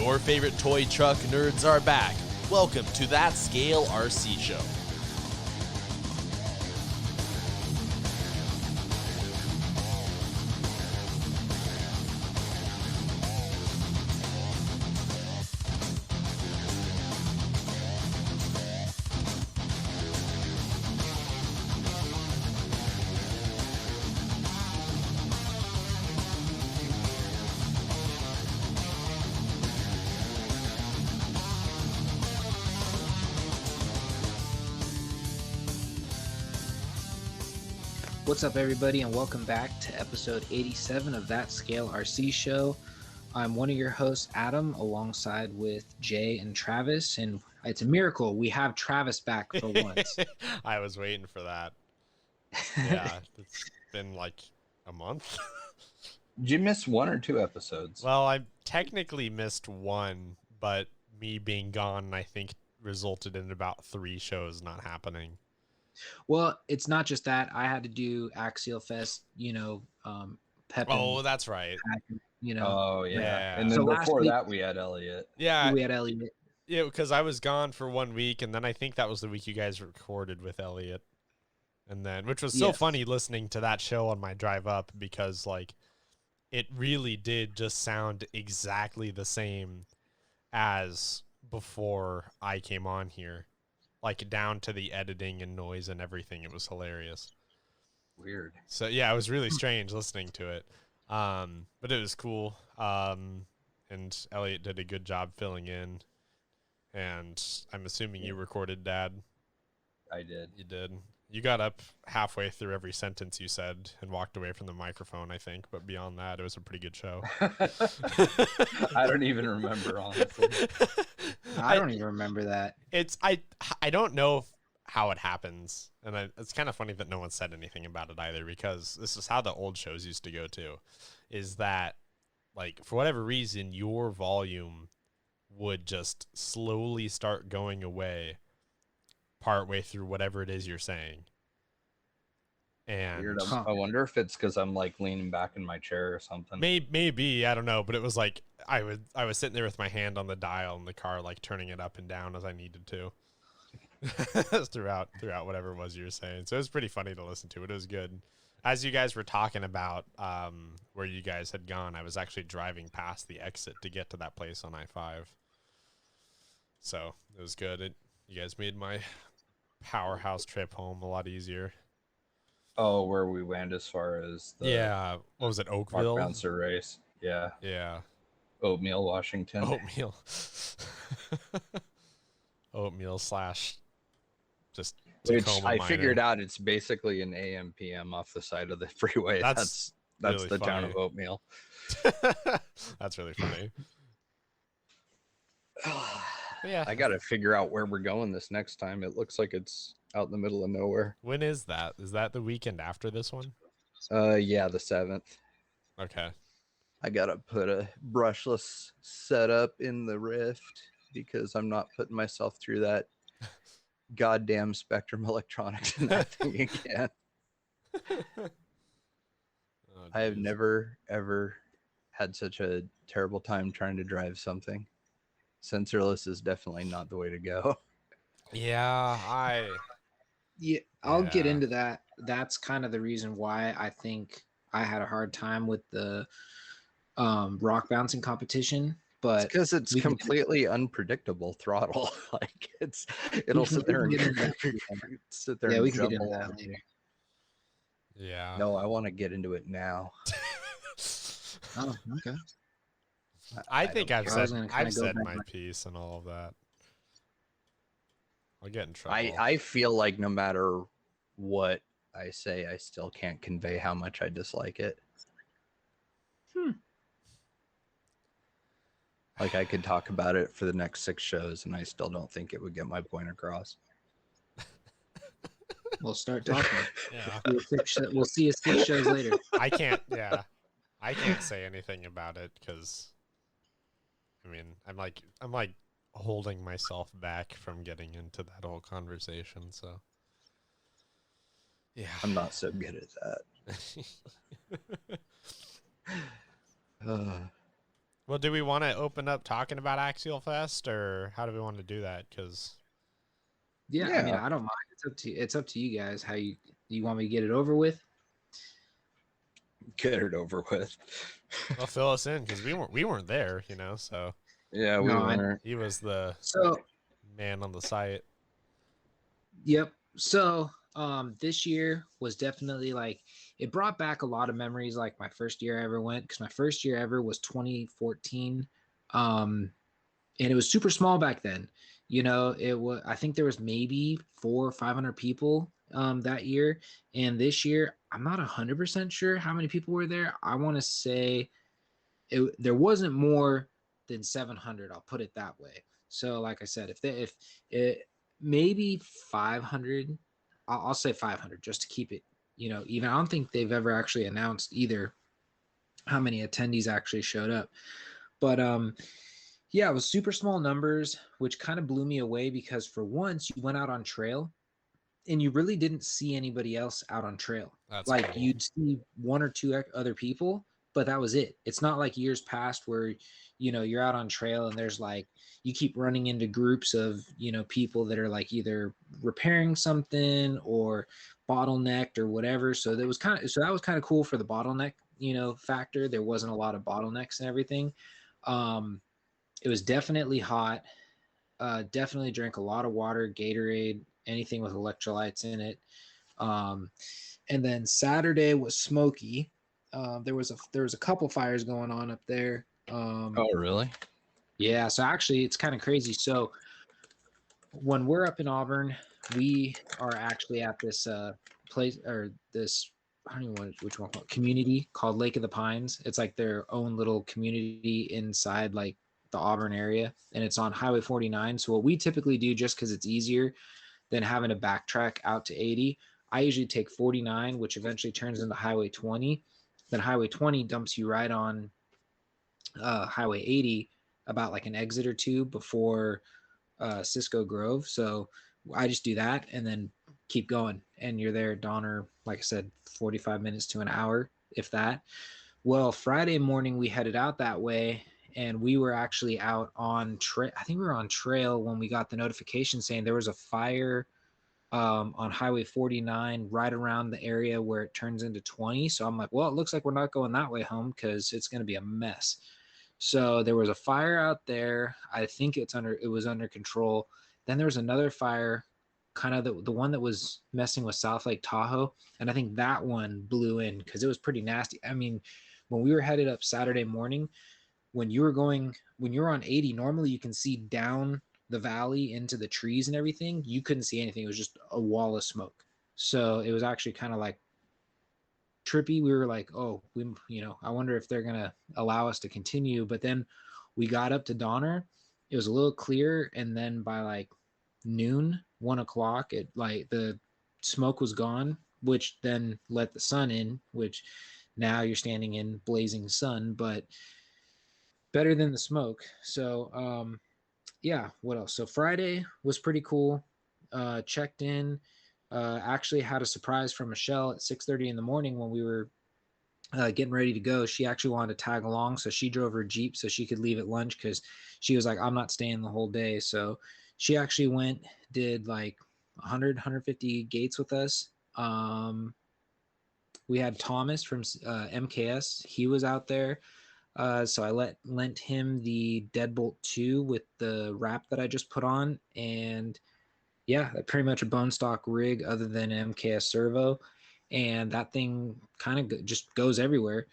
Your favorite toy truck nerds are back. Welcome to That Scale RC Show. What's up, everybody, and welcome back to episode 87 of That Scale RC Show. I'm one of your hosts, Adam, alongside with Jay and Travis, and it's a miracle we have Travis back for once. I was waiting for that. Yeah, it's been like a month. Did you miss one or two episodes? Well, I technically missed one, but me being gone, I think, resulted in about 3 shows not happening. Well, it's not just that. I had to do Axialfest, Pep. Oh, that's right. Oh, yeah. Yeah. And then So before that, we had Elliot. Yeah. We had Elliot. Yeah, because I was gone for 1 week, and then I think that was the week you guys recorded with Elliot. And then, which was so funny listening to that show on my drive up, because, like, it really did just sound exactly the same as before I came on here. Like, down to the editing and noise and everything. It was hilarious. Weird. So, yeah, it was really strange listening to it. But it was cool. And Elliot did a good job filling in. And I'm assuming you recorded, Dad. I did. You did. You got up halfway through every sentence you said and walked away from the microphone, I think. But beyond that, it was a pretty good show. I don't even remember, honestly. I don't even remember that. I don't know how it happens. And it's kind of funny that no one said anything about it either, because this is how the old shows used to go too. Is that, like, for whatever reason, your volume would just slowly start going away partway through whatever it is you're saying. And Weird. I wonder if it's because I'm like leaning back in my chair or something. Maybe, I don't know, but it was like I was sitting there with my hand on the dial in the car, like turning it up and down as I needed to. throughout whatever it was you were saying. So it was pretty funny to listen to. It was good. As you guys were talking about where you guys had gone, I was actually driving past the exit to get to that place on I-5. So it was good. You guys made my powerhouse trip home a lot easier. Oh, where we went as far as the what was it, Oakville? Mark Bouncer race. Yeah. Oatmeal, Washington. Oatmeal. Oatmeal slash just Which Tacoma I Minor. figured out it's basically an AM PM off the side of the freeway. That's really the town funny. of Oatmeal. That's really funny. Yeah. I gotta figure out where we're going this next time. It looks like it's out in the middle of nowhere. When is that? Is that the weekend after this one? Yeah, the 7th. Okay. I gotta put a brushless setup in the Rift because I'm not putting myself through that goddamn Spectrum Electronics in that thing again. I have never ever had such a terrible time trying to drive something. Sensorless is definitely not the way to go. Yeah, I'll get into that. That's kind of the reason why I think I had a hard time with the rock bouncing competition. But because it's completely unpredictable throttle. Like it'll sit there and sit there. Yeah, and we can get jumble into that on you. later. Yeah. No, I want to get into it now. Oh, okay. I think I've said back my piece and all of that. I'll get in trouble. I feel like no matter what I say, I still can't convey how much I dislike it. Like I could talk about it for the next 6 shows and I still don't think it would get my point across. We'll start talking. Yeah. We'll see you 6 shows later. I can't say anything about it because I mean, I'm like holding myself back from getting into that whole conversation, so yeah. I'm not so good at that. Well, do we want to open up talking about Axialfest, or how do we want to do that? Because Yeah, I mean, I don't mind. It's up to you guys. How you want me to get it over with? Get it over with. well, fill us in because we weren't there, you know. So Yeah, we No, weren't. he was the so man on the site. yep. So this year was definitely like it brought back a lot of memories. Like my first year I ever went, because my first year ever was 2014. And it was super small back then. You know, it was, I think there was maybe 400 or 500 people that year. And this year, I'm not 100% sure how many people were there. I want to say there wasn't more than 700. I'll put it that way. So, like I said, if it maybe 500, I'll say 500 just to keep it, even. I don't think they've ever actually announced either how many attendees actually showed up. But yeah, it was super small numbers, which kind of blew me away because for once you went out on trail and you really didn't see anybody else out on trail. That's Like cool. you'd see one or two other people, but that was it. It's not like years past where, you're out on trail and there's like, you keep running into groups of, people that are like either repairing something or bottlenecked or whatever. So that was kind of cool for the bottleneck, factor. There wasn't a lot of bottlenecks and everything. It was definitely hot. Definitely drank a lot of water, Gatorade, anything with electrolytes in it. And then Saturday was smoky. There was a couple fires going on up there. Oh, really? Yeah, so actually it's kind of crazy. So when we're up in Auburn, we are actually at this place or this, I don't even know which one, community called Lake of the Pines. It's like their own little community inside like the Auburn area, and it's on Highway 49. So what we typically do, just because it's easier than having to backtrack out to 80, I usually take 49, which eventually turns into Highway 20. Then Highway 20 dumps you right on Highway 80, about like an exit or two before Cisco Grove. So I just do that and then keep going. And you're there, Donner, like I said, 45 minutes to an hour, if that. Well, Friday morning, we headed out that way. And we were actually out on trail. I think we were on trail when we got the notification saying there was a fire on Highway 49 right around the area where it turns into 20. So I'm like, well, it looks like we're not going that way home because it's going to be a mess. So there was a fire out there. I think it was under control. Then there was another fire, kind of the one that was messing with South Lake Tahoe, and I think that one blew in because it was pretty nasty. I mean, when we were headed up Saturday morning, when you were on 80, normally you can see down the valley into the trees and everything. You couldn't see anything. It was just a wall of smoke. So it was actually kind of like trippy. We were like, oh, I wonder if they're gonna allow us to continue. But then we got up to Donner. It was a little clear, and then by like noon, 1 o'clock, it like the smoke was gone, which then let the sun in, which now you're standing in blazing sun, but better than the smoke. So yeah, what else? So Friday was pretty cool. Checked in. Actually had a surprise from Michelle at 6:30 in the morning when we were getting ready to go. She actually wanted to tag along, so she drove her Jeep so she could leave at lunch because she was like, I'm not staying the whole day. So she actually went, did like 150 gates with us. We had Thomas from MKS. He was out there. So I lent him the Deadbolt 2 with the wrap that I just put on. And yeah, pretty much a bone stock rig other than MKS servo. And that thing kind of just goes everywhere.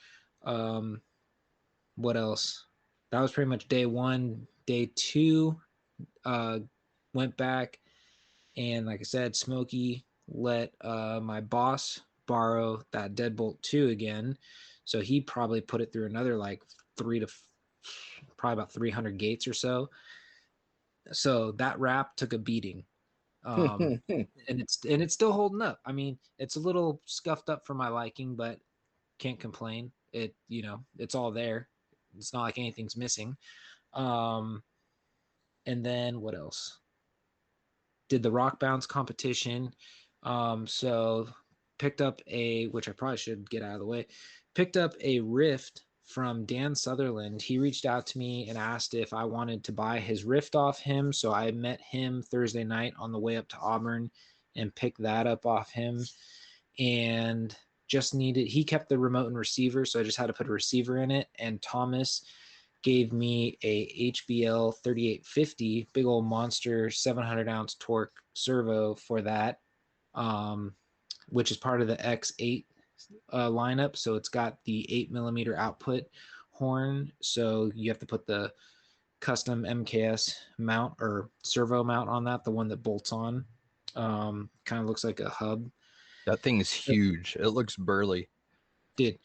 What else? That was pretty much day one. Day two, went back and like I said, Smokey let my boss borrow that Deadbolt 2 again. So he probably put it through another like probably about 300 gates or so. So that wrap took a beating. And it's still holding up. I mean, it's a little scuffed up for my liking, but can't complain. It's all there. It's not like anything's missing. Um, and then what else? Did the rock bounce competition. So picked up which I probably should get out of the way, picked up a Rift from Dan Sutherland. He reached out to me and asked if I wanted to buy his Rift off him. So I met him Thursday night on the way up to Auburn and picked that up off him. And he kept the remote and receiver, so I just had to put a receiver in it. And Thomas gave me a HBL 3850, big old monster 700-ounce torque servo for that, which is part of the X8 lineup. So it's got the 8mm output horn, so you have to put the custom MKS mount or servo mount on that, the one that bolts on. Kind of looks like a hub. That thing is huge. It looks burly. Dude,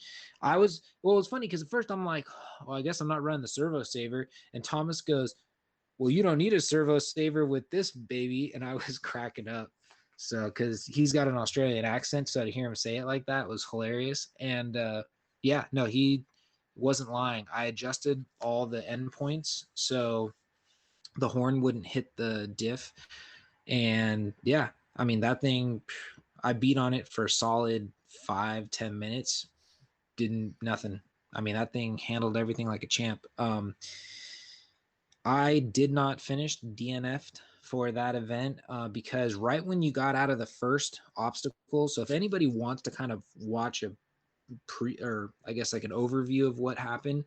it was funny because at first I'm like, well, I guess I'm not running the servo saver. And Thomas goes, well, you don't need a servo saver with this baby. And I was cracking up. So, because he's got an Australian accent, so to hear him say it like that was hilarious. And yeah, no, he wasn't lying. I adjusted all the endpoints so the horn wouldn't hit the diff. And yeah, I mean, that thing, I beat on it for a solid 5-10 minutes. Nothing. I mean, that thing handled everything like a champ. I did not finish DNF'd for that event because right when you got out of the first obstacle, so if anybody wants to kind of watch a I guess like an overview of what happened,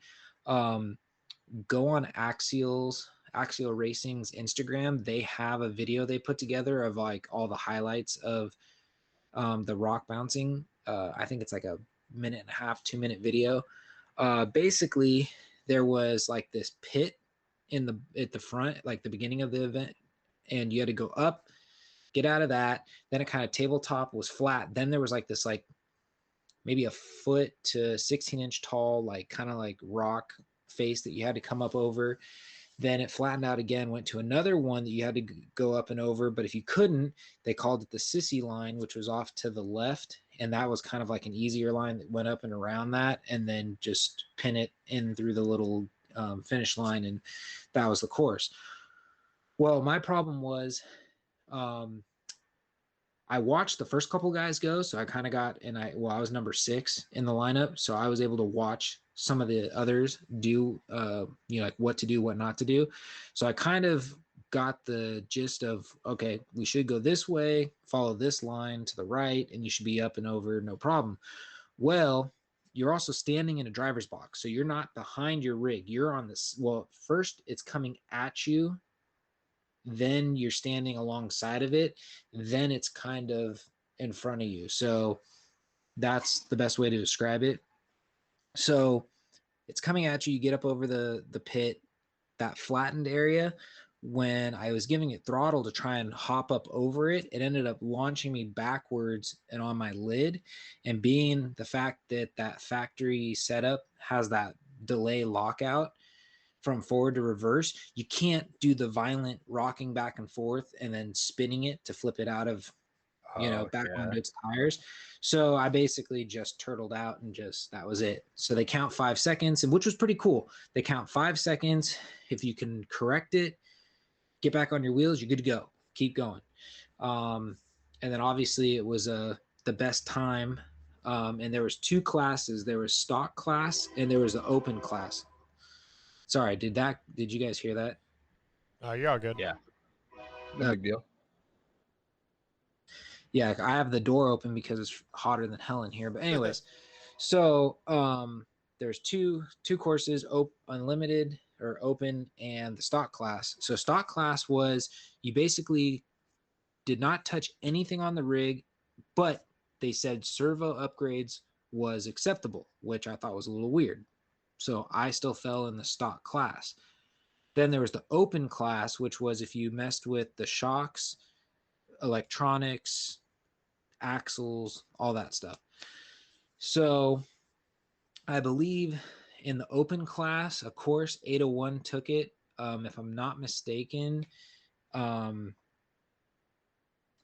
go on Axial Racing's Instagram. They have a video they put together of like all the highlights of the rock bouncing. I think it's like a 1.5, 2-minute video. Basically, there was like this pit at the front, like the beginning of the event, and you had to go up, get out of that. Then it kind of tabletop was flat. Then there was like this, like maybe a foot to 16-inch tall, like kind of like rock face that you had to come up over. Then it flattened out again, went to another one that you had to go up and over. But if you couldn't, they called it the sissy line, which was off to the left. And that was kind of like an easier line that went up and around that, and then just pin it in through the little finish line. And that was the course. Well, my problem was I watched the first couple guys go. So I kind of I was number 6 in the lineup. So I was able to watch some of the others do, like what to do, what not to do. So I kind of got the gist of, okay, we should go this way, follow this line to the right, and you should be up and over, no problem. Well, you're also standing in a driver's box. So you're not behind your rig. You're on this. Well, first it's coming at you. Then you're standing alongside of it. Then it's kind of in front of you. So that's the best way to describe it. So it's coming at you. You get up over the pit, that flattened area. When I was giving it throttle to try and hop up over it, it ended up launching me backwards and on my lid. And being the fact that that factory setup has that delay lockout from forward to reverse, you can't do the violent rocking back and forth and then spinning it to flip it out of, back onto its tires. So I basically just turtled out and that was it. So they count 5 seconds, and which was pretty cool. They count 5 seconds. If you can correct it, get back on your wheels, you're good to go. Keep going. And then obviously it was the best time. And there was 2 classes. There was stock class and there was the open class. Sorry, did you guys hear that? You're all good. Yeah. No big deal. Yeah, I have the door open because it's hotter than hell in here. But anyways, so there's two courses, unlimited or open, and the stock class. So stock class was you basically did not touch anything on the rig, but they said servo upgrades was acceptable, which I thought was a little weird. So I still fell in the stock class. Then there was the open class, which was if you messed with the shocks, electronics, axles, all that stuff. So I believe in the open class, of course, 801 took it. If I'm not mistaken,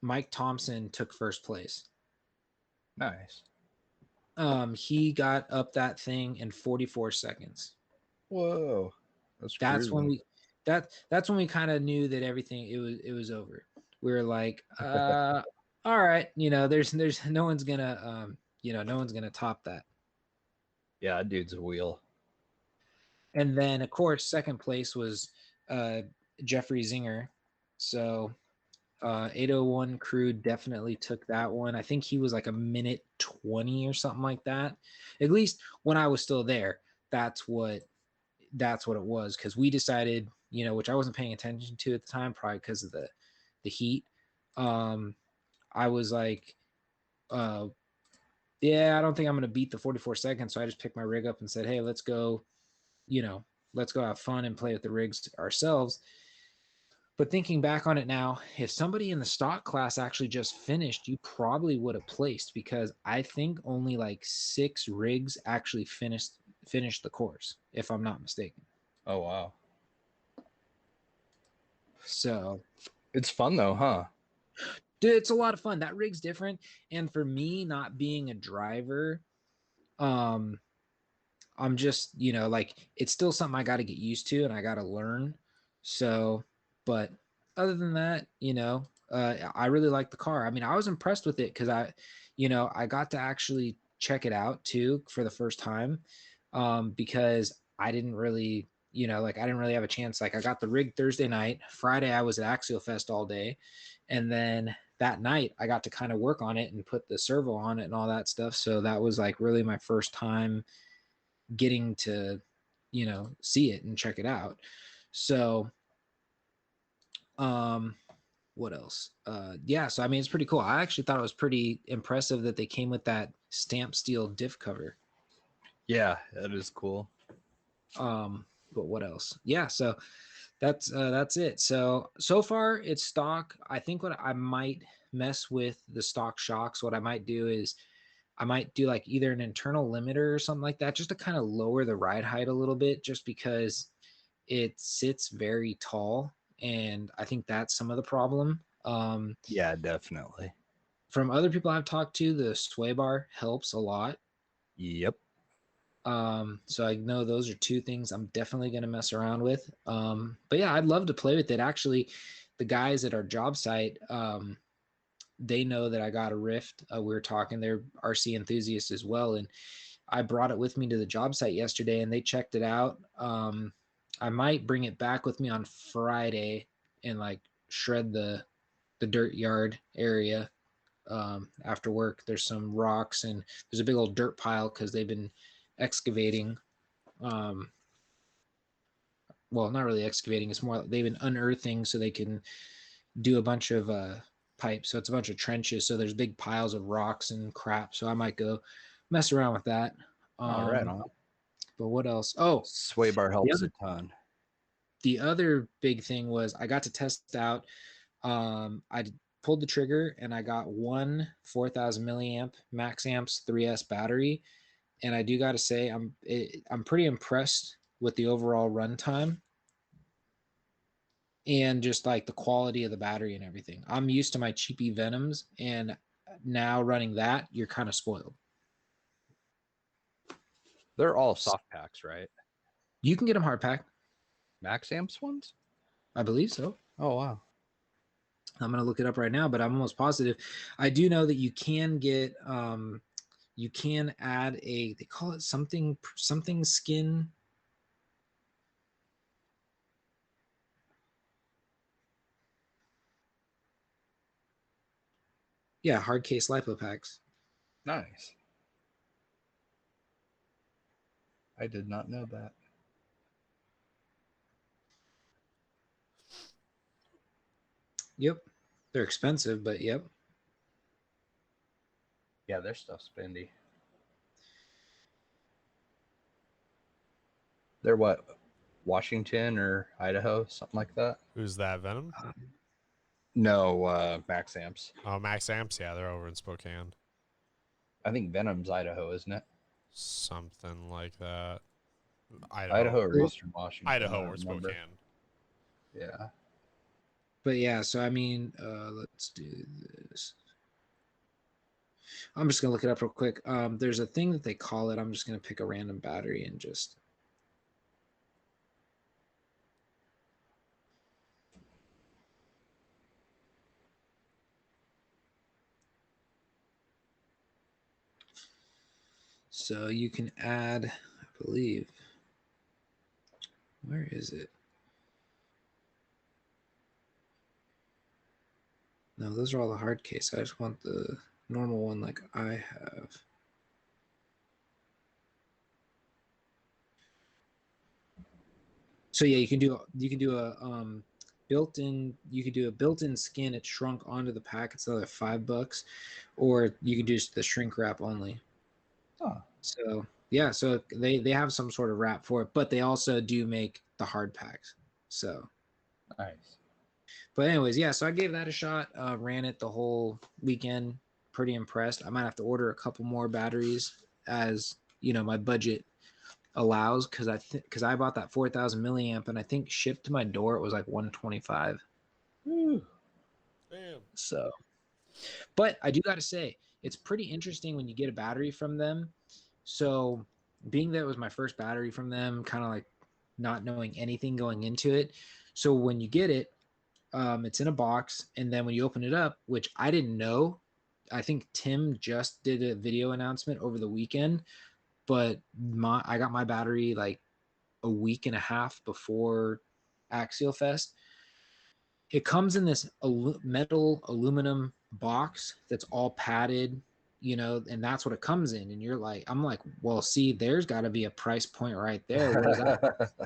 Mike Thompson took first place. Nice. He got up that thing in 44 seconds. Whoa. That's when we kind of knew that everything it was over. We were like, all right, there's no one's gonna no one's gonna top that. Yeah, dude's a wheel. And then, of course, second place was Jeffrey Zinger. So 801 crew definitely took that one. I think he was like a minute 20 or something like that. At least when I was still there, that's what it was, because we decided, which I wasn't paying attention to at the time, probably because of the heat. I was like, yeah, I don't think I'm going to beat the 44 seconds. So I just picked my rig up and said, hey, let's go have fun and play with the rigs ourselves. But thinking back on it now, if somebody in the stock class actually just finished, you probably would have placed, because I think only like 6 rigs actually finished the course, if I'm not mistaken. Oh, wow. So It's fun though, huh? dude, it's a lot of fun. That rig's different. And for me, not being a driver, I'm just, like, it's still something I got to get used to and I got to learn. So, but other than that, I really like the car. I mean, I was impressed with it because I got to actually check it out too for the first time, because I didn't really, I didn't really have a chance. Like, I got the rig Thursday night. Friday, I was at Axialfest all day. And then that night, I got to kind of work on it and put the servo on it and all that stuff. So that was like really my first time getting to, see it and check it out. So, what else? Yeah, so I mean, it's pretty cool. I actually thought it was pretty impressive that they came with that stamp steel diff cover. Yeah, that is cool. But what else? Yeah, so that's it. So far it's stock. I think what I might mess with the stock shocks. What I might do is I might do like either an internal limiter or something like that, just to kind of lower the ride height a little bit, just because it sits very tall. And I think that's some of the problem. Yeah, definitely. From other people I've talked to, the sway bar helps a lot. Yep. So I know those are 2 things I'm definitely going to mess around with. But yeah, I'd love to play with it. Actually, the guys at our job site, they know that I got a Rift. We were talking, they're RC enthusiasts as well. And I brought it with me to the job site yesterday and they checked it out. I might bring it back with me on Friday and like shred the dirt yard area. After work, there's some rocks and there's a big old dirt pile because they've been excavating. Well, not really excavating. It's more they've been unearthing so they can do a bunch of pipes. So it's a bunch of trenches. So there's big piles of rocks and crap. So I might go mess around with that. All right. On. But what else? Oh, Sway bar helps a ton. the other big thing was I got to test out. I pulled the trigger and I got one 4,000 milliamp max amps 3S battery, and I do got to say I'm pretty impressed with the overall runtime and just like the quality of the battery and everything. I'm used to my cheapy Venoms, and now running that, you're kind of spoiled. They're all soft packs, right? You can get them hard pack. Max amps ones? I believe so. Oh, wow. I'm going to look it up right now, but I'm almost positive. I do know that you can get, you can add they call it something skin. Yeah, hard case lipo packs. Nice. I did not know that. Yep. They're expensive, but yep. Yeah, their stuff's spendy. They're what? Washington or Idaho, something like that? Who's that, Venom? No, Max Amps. Oh, Max Amps. Yeah, they're over in Spokane. I think Venom's Idaho, isn't it? Something like that. Idaho or Eastern Washington. Idaho or Spokane. Yeah. But yeah, so I mean, let's do this. I'm just gonna look it up real quick. There's a thing that they call it. I'm just gonna pick a random battery and just. So you can add, I believe. Where is it? No, those are all the hard case. I just want the normal one like I have. So yeah, you can do a built-in. You could do a built-in skin. It's shrunk onto the pack. It's another $5, or you can do just the shrink wrap only. Oh. So yeah, so they have some sort of wrap for it, but they also do make the hard packs. So Nice. but anyways, yeah. So I gave that a shot. Ran it the whole weekend. Pretty impressed. I might have to order a couple more batteries as my budget allows, because I bought that 4,000 milliamp, and I think shipped to my door it was like 125. Damn. So, but I do got to say, it's pretty interesting when you get a battery from them. So, being that it was my first battery from them, kind of like not knowing anything going into it. So when you get it, it's in a box, and then when you open it up, which I didn't know, I think Tim just did a video announcement over the weekend, but I got my battery like a week and a half before Axialfest. It comes in this metal aluminum box that's all padded, and that's what it comes in. And I'm like, well, see, there's got to be a price point right there.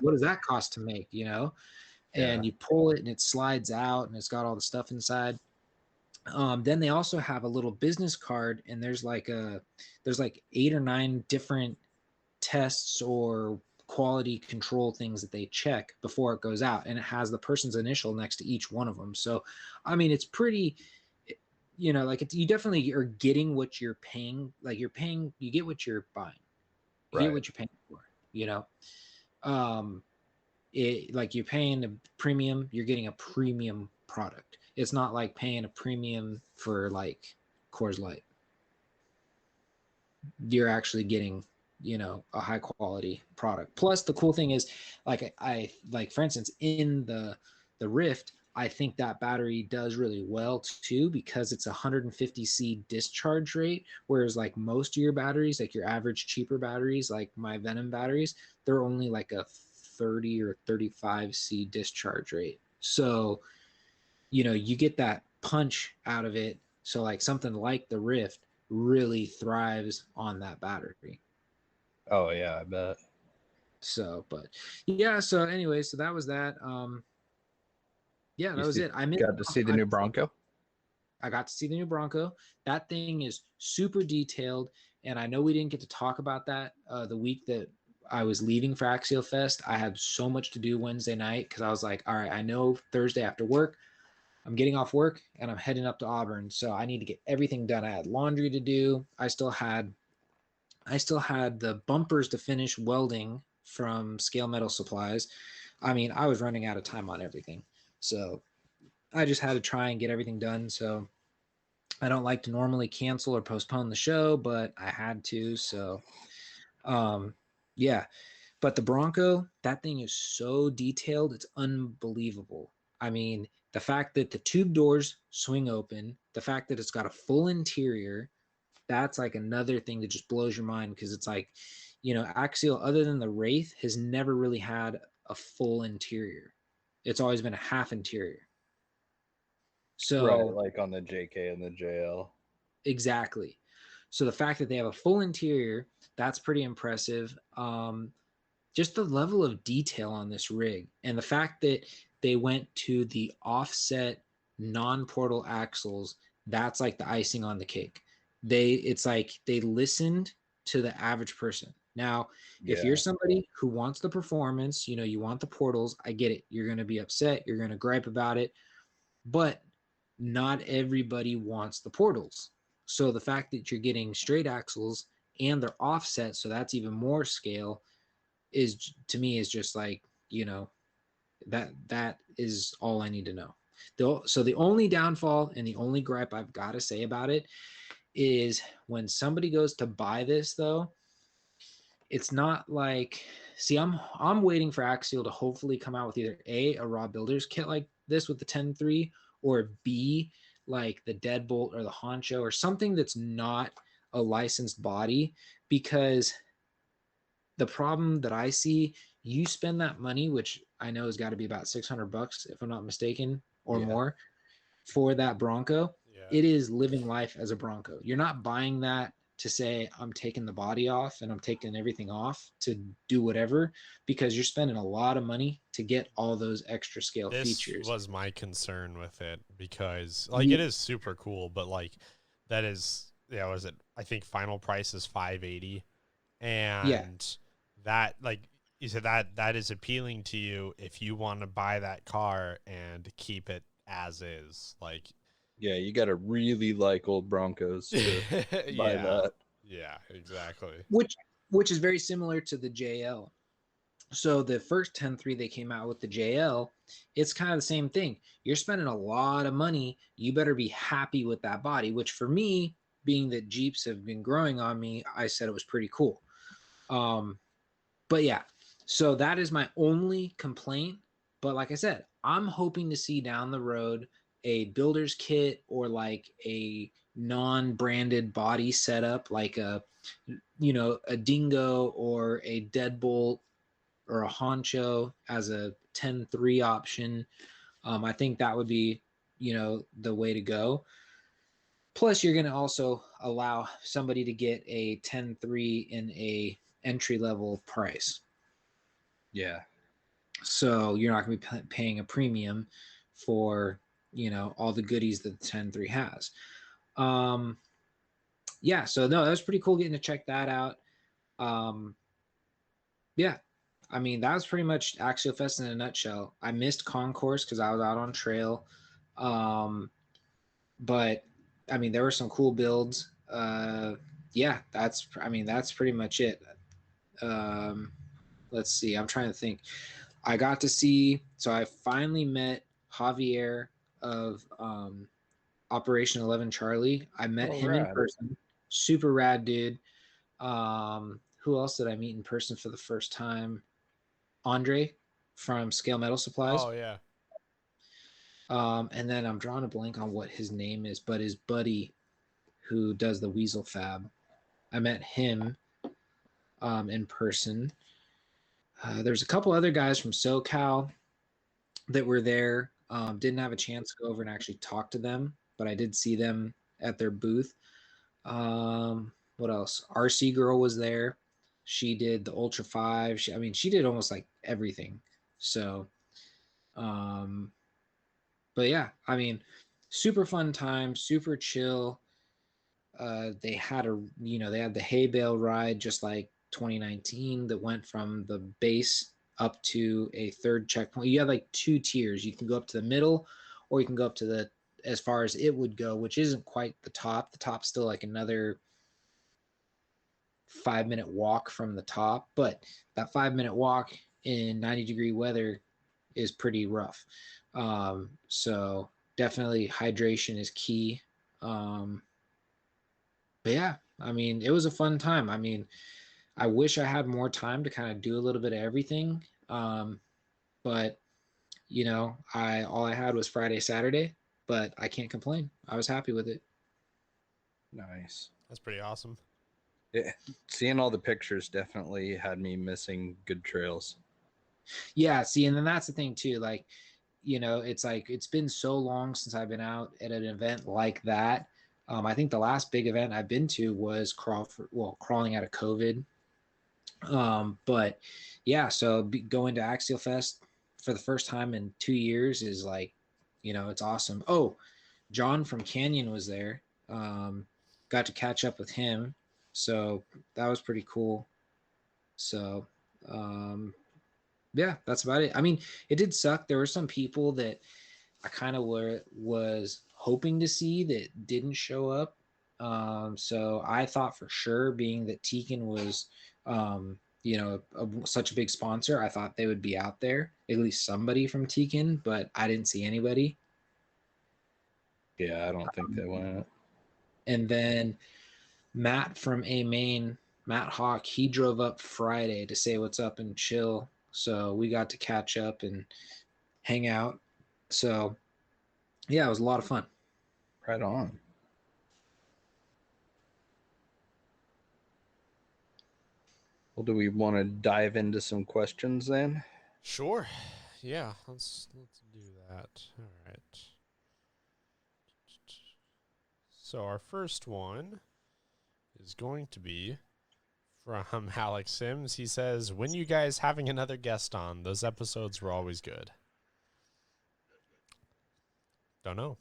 What does that cost to make, And you pull it and it slides out and it's got all the stuff inside. Then they also have a little business card, and there's like 8 or 9 different tests or quality control things that they check before it goes out, and it has the person's initial next to each one of them. So I mean, it's pretty, like you definitely are getting what you're paying. Like you get what you're buying, you get what you're paying for, it, like you're paying a premium, you're getting a premium product. It's not like paying a premium for like Coors Light. You're actually getting a high quality product. Plus the cool thing is, like I like, for instance, in the Rift, I think that battery does really well too, because it's 150C discharge rate, whereas like most of your batteries, like your average cheaper batteries, like my Venom batteries, they're only like a 30 or 35C discharge rate. So you get that punch out of it. So like something like the Rift really thrives on that battery. Oh yeah, I bet. So, but yeah, so anyway, so that was that. Yeah, that was it. Got to see the new Bronco. I got to see the new Bronco. That thing is super detailed, and I know we didn't get to talk about that the week that I was leaving for Axialfest. I had so much to do Wednesday night because I was like, all right, I know Thursday after work, I'm getting off work and I'm heading up to Auburn, so I need to get everything done. I had laundry to do. I still had the bumpers to finish welding from Scale Metal Supplies. I mean, I was running out of time on everything. So I just had to try and get everything done. So I don't like to normally cancel or postpone the show, but I had to. So yeah. But the Bronco, that thing is so detailed, it's unbelievable. I mean, the fact that the tube doors swing open, the fact that it's got a full interior, that's like another thing that just blows your mind, because it's like, Axial, other than the Wraith, has never really had a full interior. It's always been a half interior. So Right, like on the JK and the JL. exactly. So the fact that they have a full interior, that's pretty impressive. Just the level of detail on this rig, and the fact that they went to the offset non-portal axles, that's like the icing on the cake. It's like they listened to the average person. Now, if you're somebody who wants the performance, you want the portals, I get it. You're going to be upset, you're going to gripe about it, but not everybody wants the portals. So the fact that you're getting straight axles and they're offset, so that's even more scale, is, to me, is just like, that is all I need to know. So the only downfall and the only gripe I've got to say about it is, when somebody goes to buy this, though, it's not like, see, I'm waiting for Axial to hopefully come out with either a raw builders kit like this with the 10.3, or B, like the Deadbolt or the Honcho or something that's not a licensed body, because the problem that I see, you spend that money, which I know has got to be about $600 if I'm not mistaken, or Yeah. more, for that Bronco. Yeah. It is living life as a Bronco. You're not buying that to say I'm taking the body off and I'm taking everything off to do whatever, because you're spending a lot of money to get all those extra scale This features. was my concern with it, because like it is super cool, but like that is, yeah, was it? I think final price is 580, Yeah. and that, like you said, that is appealing to you if you want to buy that car and keep it as is. Like, Yeah, you got to really like old Broncos to buy yeah, that. yeah, exactly. Which is very similar to the JL. So the first 10.3 they came out with the JL, it's kind of the same thing. You're spending a lot of money. You better be happy with that body, which for me, being that Jeeps have been growing on me, I said it was pretty cool. But yeah, so that is my only complaint. But like I said, I'm hoping to see down the road a builder's kit or like a non-branded body setup, like a Dingo or a Deadbolt or a Honcho as a 10.3 option. I think that would be, the way to go. Plus, you're going to also allow somebody to get a 10.3 in a entry level price. Yeah. So you're not going to be paying a premium for, all the goodies that the 10.3 has. Yeah, so no, that was pretty cool getting to check that out. Yeah, I mean, that was pretty much Axialfest in a nutshell. I missed Concourse because I was out on trail. But I mean, there were some cool builds. Yeah, that's pretty much it. Let's see. I'm trying to think. I got to see, so I finally met Javier of Operation 11 Charlie. I met him in rad. person. Super rad dude. Who else did I meet in person for the first time? Andre from Scale Metal Supplies. Oh yeah. And then I'm drawing a blank on what his name is, but his buddy who does the Weasel Fab, I met him in person. There's a couple other guys from SoCal that were there. Didn't have a chance to go over and actually talk to them, but I did see them at their booth. What else? RC Girl was there. She did the Ultra 5. She did almost like everything. So, but yeah, super fun time, super chill. They had the hay bale ride just like 2019 that went from the base up to a third checkpoint. You have like two tiers. You can go up to the middle, or you can go up to the as far as it would go, which isn't quite the top. The top's still like another 5-minute walk from the top, but that 5-minute walk in 90-degree weather is pretty rough. So definitely hydration is key. But yeah, it was a fun time. I wish I had more time to kind of do a little bit of everything. But all I had was Friday, Saturday, but I can't complain. I was happy with it. Nice. That's pretty awesome. Yeah. Seeing all the pictures definitely had me missing good trails. Yeah, see, and then that's the thing too. Like, it's like it's been so long since I've been out at an event like that. I think the last big event I've been to was crawling out of COVID. But yeah, so going to Axialfest for the first time in 2 years is like, it's awesome. Oh, John from Canyon was there. Got to catch up with him, so that was pretty cool. So, yeah, that's about it. It did suck. There were some people that I kind of was hoping to see that didn't show up. So I thought for sure, being that Tekin was, such a big sponsor, I thought they would be out there, at least somebody from Tekin, but I didn't see anybody. Yeah, I don't think they went. And then Matt from Matt Hawk, he drove up Friday to say what's up and chill. So we got to catch up and hang out. So yeah, it was a lot of fun. Right on. Well, do we want to dive into some questions then? Sure. Yeah, let's do that. All right. So our first one is going to be from Alex Sims. He says, "When you guys having another guest on? Those episodes were always good." Don't know.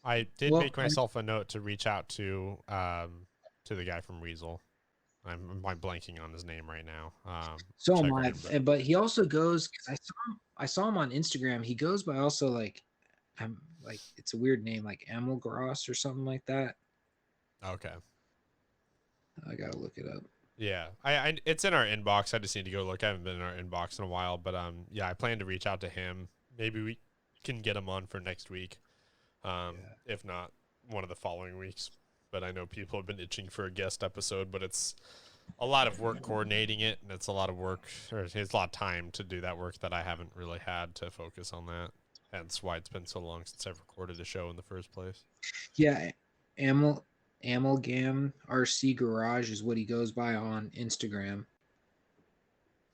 I did Well, make myself a note to reach out to the guy from Weasel. I'm blanking on his name right now. so check am I. right, but But he also goes. 'Cause I saw him on Instagram. He goes by also like, I'm like it's a weird name like Amelgross or something like that. okay. I gotta look it up. Yeah, I it's in our inbox. I just need to go look. I haven't been in our inbox in a while, but yeah, I plan to reach out to him. Maybe we can get him on for next week. If not, one of the following weeks. But I know people have been itching for a guest episode, but it's a lot of work coordinating it, and it's a lot of work, or it's a lot of time to do that work that I haven't really had to focus on that. Hence why it's been so long since I've recorded a show in the first place. Yeah, Amalgam RC Garage is what he goes by on Instagram.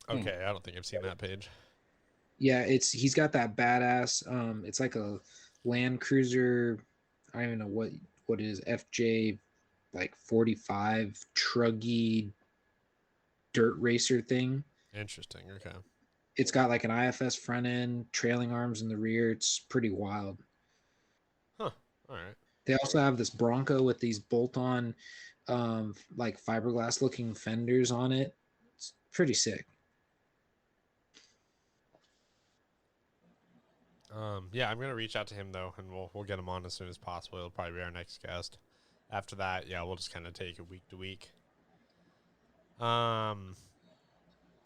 Okay, I don't think I've seen that page. Yeah, he's got that badass. It's like a Land Cruiser. I don't even know what it is. FJ like 45 truggy dirt racer thing. Interesting. Okay. It's got like an IFS front end, trailing arms in the rear. It's pretty wild. Huh. All right. They also have this Bronco with these bolt-on, like fiberglass looking fenders on it. It's pretty sick. Yeah, I'm gonna reach out to him though, and we'll get him on as soon as possible. He'll probably be our next guest. After that, yeah, we'll just kind of take it week to week. And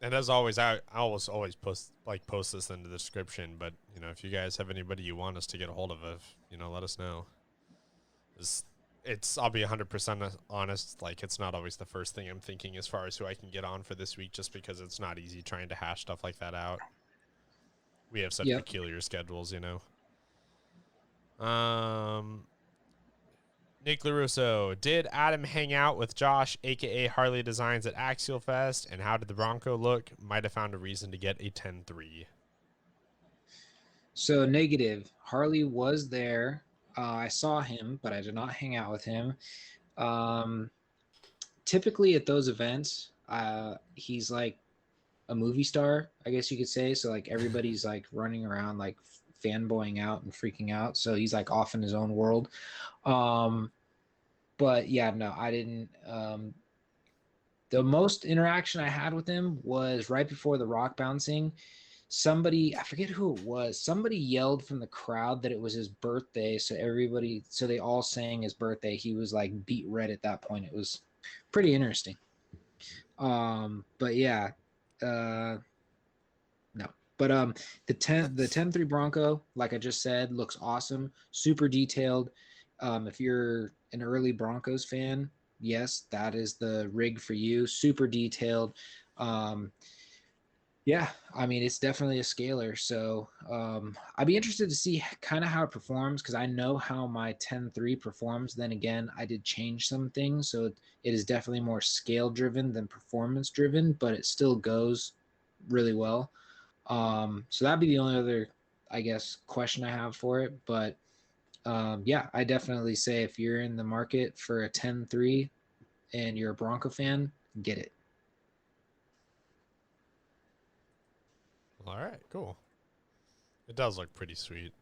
as always, I always post this in the description. But you know, if you guys have anybody you want us to get a hold of, let us know. I'll be 100% honest. Like, it's not always the first thing I'm thinking as far as who I can get on for this week, just because it's not easy trying to hash stuff like that out. We have such peculiar schedules, you know. Nick LaRusso, did Adam hang out with Josh, aka Harley Designs, at Axialfest, and how did the Bronco look? Might have found a reason to get a 10-3. So negative. Harley was there. I saw him, but I did not hang out with him. Typically at those events, he's like a movie star, I guess you could say. So like everybody's like running around like fanboying out and freaking out. So he's like off in his own world. But yeah, no, I didn't. The most interaction I had with him was right before the rock bouncing. Somebody, I forget who it was, somebody yelled from the crowd that it was his birthday. So they all sang his birthday. He was like beat red at that point. It was pretty interesting. But yeah, no. But the 10-3 Bronco, like I just said, looks awesome, super detailed. If you're an early Broncos fan, yes, that is the rig for you. Super detailed. Yeah, I mean, it's definitely a scaler. So I'd be interested to see kind of how it performs, because I know how my 10-3 performs. Then again, I did change some things. So it is definitely more scale driven than performance driven, but it still goes really well. So that'd be the only other, I guess, question I have for it. But yeah, I definitely say if you're in the market for a 10-3 and you're a Bronco fan, get it. All right, cool. It does look pretty sweet.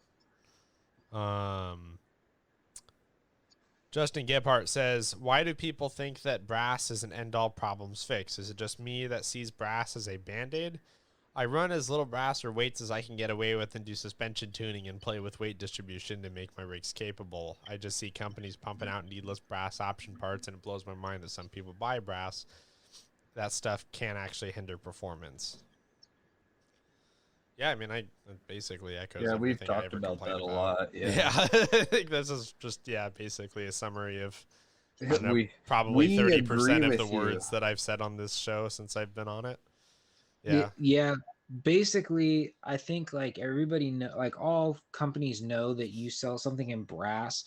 Justin Gebhardt says, why do people think that brass is an end-all problems fix? Is it just me that sees brass as a band-aid? I run as little brass or weights as I can get away with and do suspension tuning and play with weight distribution to make my rigs capable. I just see companies pumping out needless brass option parts, and it blows my mind that some people buy brass. That stuff can actually hinder performance. Yeah, I mean, I basically echoes Yeah, we've everything I talked ever about complained that a about. lot. Yeah, I think this is just, basically a summary of I don't know, probably we 30% agree of the with you. words that I've said on this show since I've been on it. Yeah. Basically, I think like everybody know, like all companies know that you sell something in brass.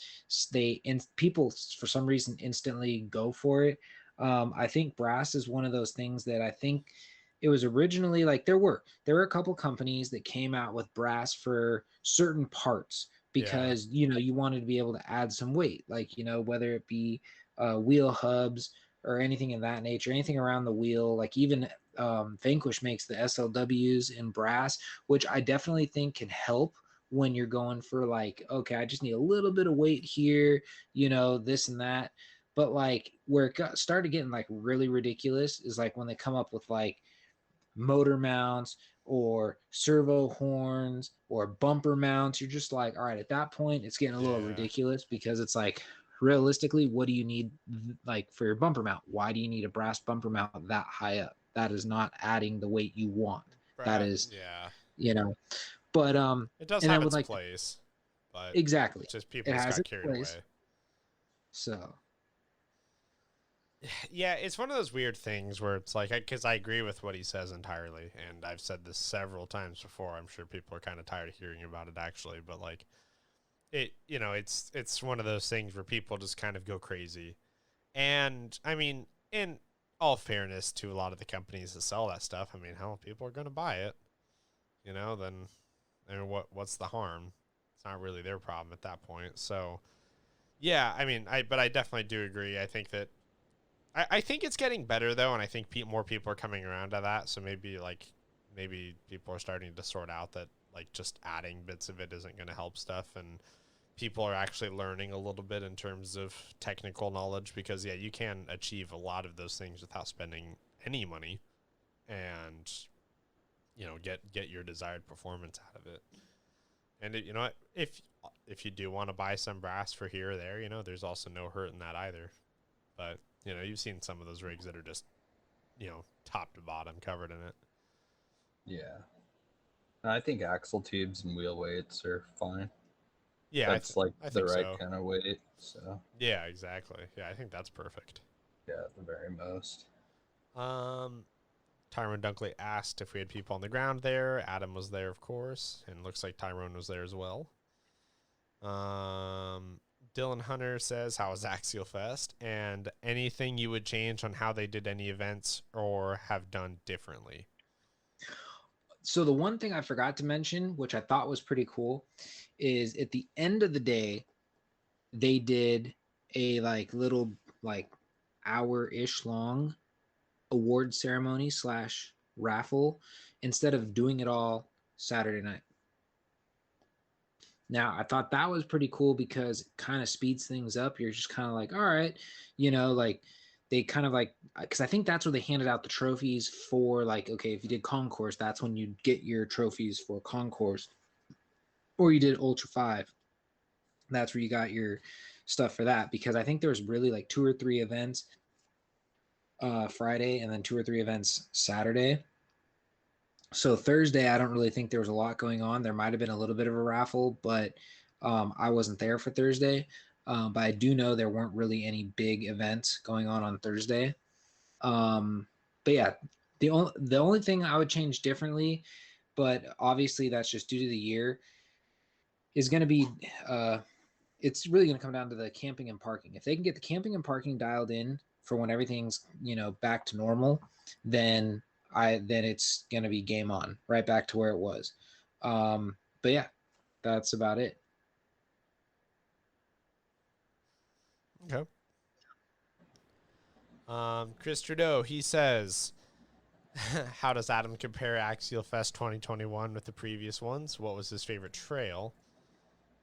People for some reason instantly go for it. I think brass is one of those things that I think it was originally like there were a couple companies that came out with brass for certain parts Yeah. because you wanted to be able to add some weight, like whether it be wheel hubs or anything in that nature, anything around the wheel, like even Vanquish makes the SLWs in brass, which I definitely think can help when you're going for like, okay, I just need a little bit of weight here, this and that. But like where it started getting like really ridiculous is like when they come up with like motor mounts or servo horns or bumper mounts. You're just like, all right, at that point, it's getting a little Yeah. ridiculous because it's like, realistically, what do you need like for your bumper mount? Why do you need a brass bumper mount that high up? That is not adding the weight you want. That is, Yeah. but It does and have then with its like place, but exactly, it's just people it just has got its carried place. away. So Yeah, it's one of those weird things where it's like, because I agree with what he says entirely, and I've said this several times before. I'm sure people are kind of tired of hearing about it, actually, but like, it's one of those things where people just kind of go crazy. And I mean, in all fairness to a lot of the companies that sell that stuff, I mean, hell, people are going to buy it, then, I mean, what's the harm? It's not really their problem at that point. So, yeah, I mean, but I definitely do agree. I think that I think it's getting better though, and I think more people are coming around to that. So maybe people are starting to sort out that like just adding bits of it isn't going to help stuff, and people are actually learning a little bit in terms of technical knowledge because yeah, you can achieve a lot of those things without spending any money, and get your desired performance out of it. And if you do want to buy some brass for here or there, there's also no hurt in that either. But you've seen some of those rigs that are just top to bottom covered in it. Yeah. I think axle tubes and wheel weights are fine. Yeah, That's like I the think right so. kind of weight. So Yeah, exactly. Yeah, I think that's perfect. yeah, at the very most. Tyrone Dunkley asked if we had people on the ground there. Adam was there, of course, and looks like Tyrone was there as well. Dylan Hunter says, "How was Axialfest? And anything you would change on how they did any events or have done differently?" So the one thing I forgot to mention, which I thought was pretty cool, is at the end of the day, they did a like little like hour-ish long award ceremony slash raffle instead of doing it all Saturday night. Now, I thought that was pretty cool because it kind of speeds things up. You're just kind of like, all right, like they kind of like, because I think that's where they handed out the trophies for like, okay, if you did concourse, that's when you get your trophies for concourse, or you did Ultra 5. That's where you got your stuff for that, because I think there was really like 2 or 3 events Friday and then 2 or 3 events Saturday. So Thursday, I don't really think there was a lot going on. There might have been a little bit of a raffle, but I wasn't there for Thursday. But I do know there weren't really any big events going on Thursday. But yeah, the only thing I would change differently, but obviously that's just due to the year, is going to be it's really going to come down to the camping and parking. If they can get the camping and parking dialed in for when everything's back to normal, then it's going to be game on, right back to where it was. But yeah, that's about it. Okay. Chris Trudeau, he says, "How does Adam compare Axial Fest 2021 with the previous ones? What was his favorite trail?"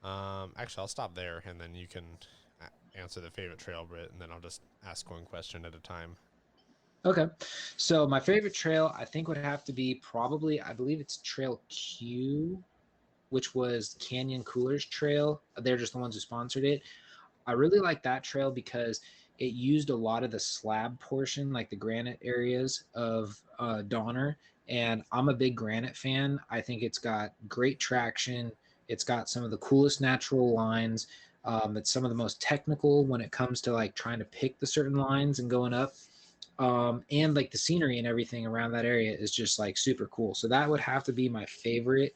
Actually, I'll stop there, and then you can answer the favorite trail bit, and then I'll just ask one question at a time. Okay, so my favorite trail I think would have to be probably, I believe it's Trail Q, which was Canyon Coolers Trail. They're just the ones who sponsored it. I really like that trail because it used a lot of the slab portion, like the granite areas of Donner. And I'm a big granite fan. I think it's got great traction. It's got some of the coolest natural lines. It's some of the most technical when it comes to like trying to pick the certain lines and going up. And like the scenery and everything around that area is just like super cool. So that would have to be my favorite.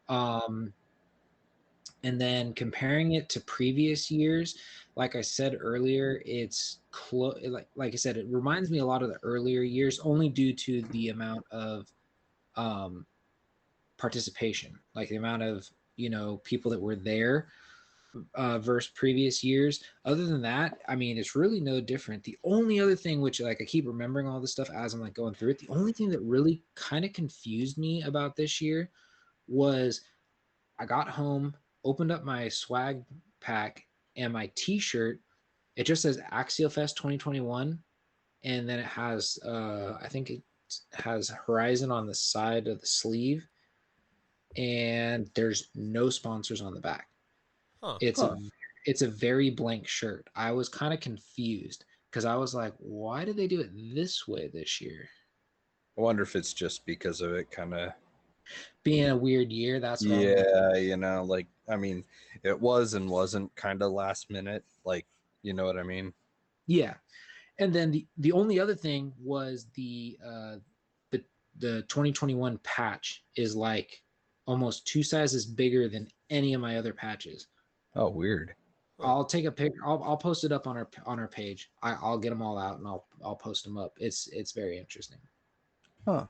Um, and then comparing it to previous years, like I said earlier, it's like I said, it reminds me a lot of the earlier years, only due to the amount of participation, like the amount of people that were there versus previous years. Other than that, I mean, it's really no different. The only other thing, which like I keep remembering all this stuff as I'm like going through it, the only thing that really kind of confused me about this year was I got home, opened up my swag pack, and my T-shirt. It just says Axialfest 2021, and then it has I think it has Horizon on the side of the sleeve, and there's no sponsors on the back. Huh. It's a very blank shirt. I was kind of confused because I was like, why did they do it this way this year? I wonder if it's just because of it kind of. Being a weird year, that's what Yeah, like I mean, it was and wasn't kind of last minute. Like, you know what I mean? yeah. And then the only other thing was the 2021 patch is like almost 2 sizes bigger than any of my other patches. Oh, weird. Huh. I'll take a pic. I'll post it up on our page. I'll get them all out and I'll post them up. It's very interesting. Huh.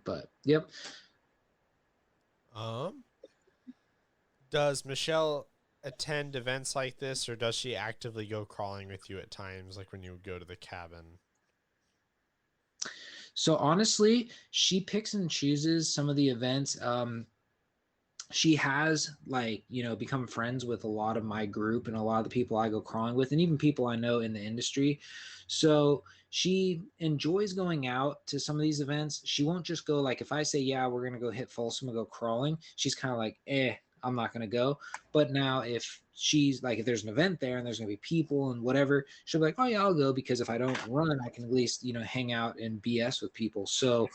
But yep. Does Michelle attend events like this, or does she actively go crawling with you at times, like when you would go to the cabin? So honestly, she picks and chooses some of the events. She has become friends with a lot of my group and a lot of the people I go crawling with, and even people I know in the industry. So she enjoys going out to some of these events. She won't just go, like, if I say, yeah, we're gonna go hit Folsom and go crawling, she's kind of like, I'm not gonna go. But now if she's like, if there's an event there and there's gonna be people and whatever, she'll be like, oh yeah, I'll go, because if I don't run, I can at least hang out and BS with people. So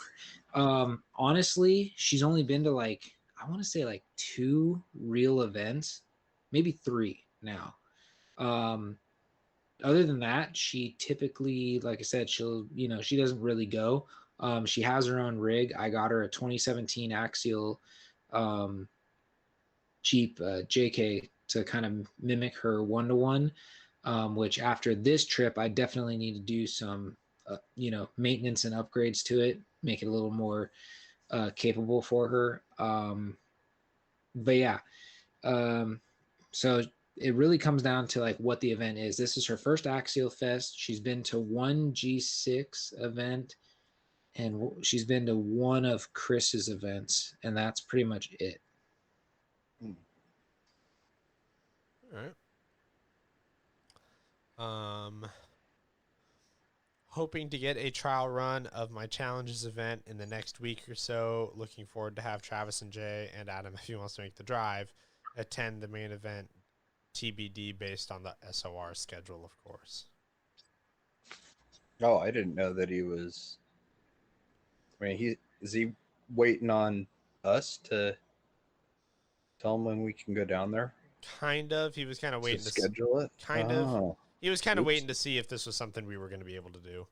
honestly, she's only been to I want to say 2 real events, maybe 3 now. Other than that, she typically, like I said, she doesn't really go. She has her own rig. I got her a 2017 Axial cheap JK to kind of mimic her 1-to-1, which after this trip, I definitely need to do some, maintenance and upgrades to it, make it a little more capable for her. But yeah, so it really comes down to what the event is. This is her first Axial Fest. She's been to one G6 event, and she's been to one of Chris's events, and that's pretty much it. All right. Hoping to get a trial run of my challenges event in the next week or so. Looking forward to have Travis and Jay and Adam, if he wants to make the drive, attend the main event, TBD, based on the SOR schedule, of course. Oh, I didn't know that he was. I mean, is he waiting on us to tell him when we can go down there? Kind of. He was kind of waiting to schedule it. Kind of. He was kind of waiting to see if this was something we were going to be able to do.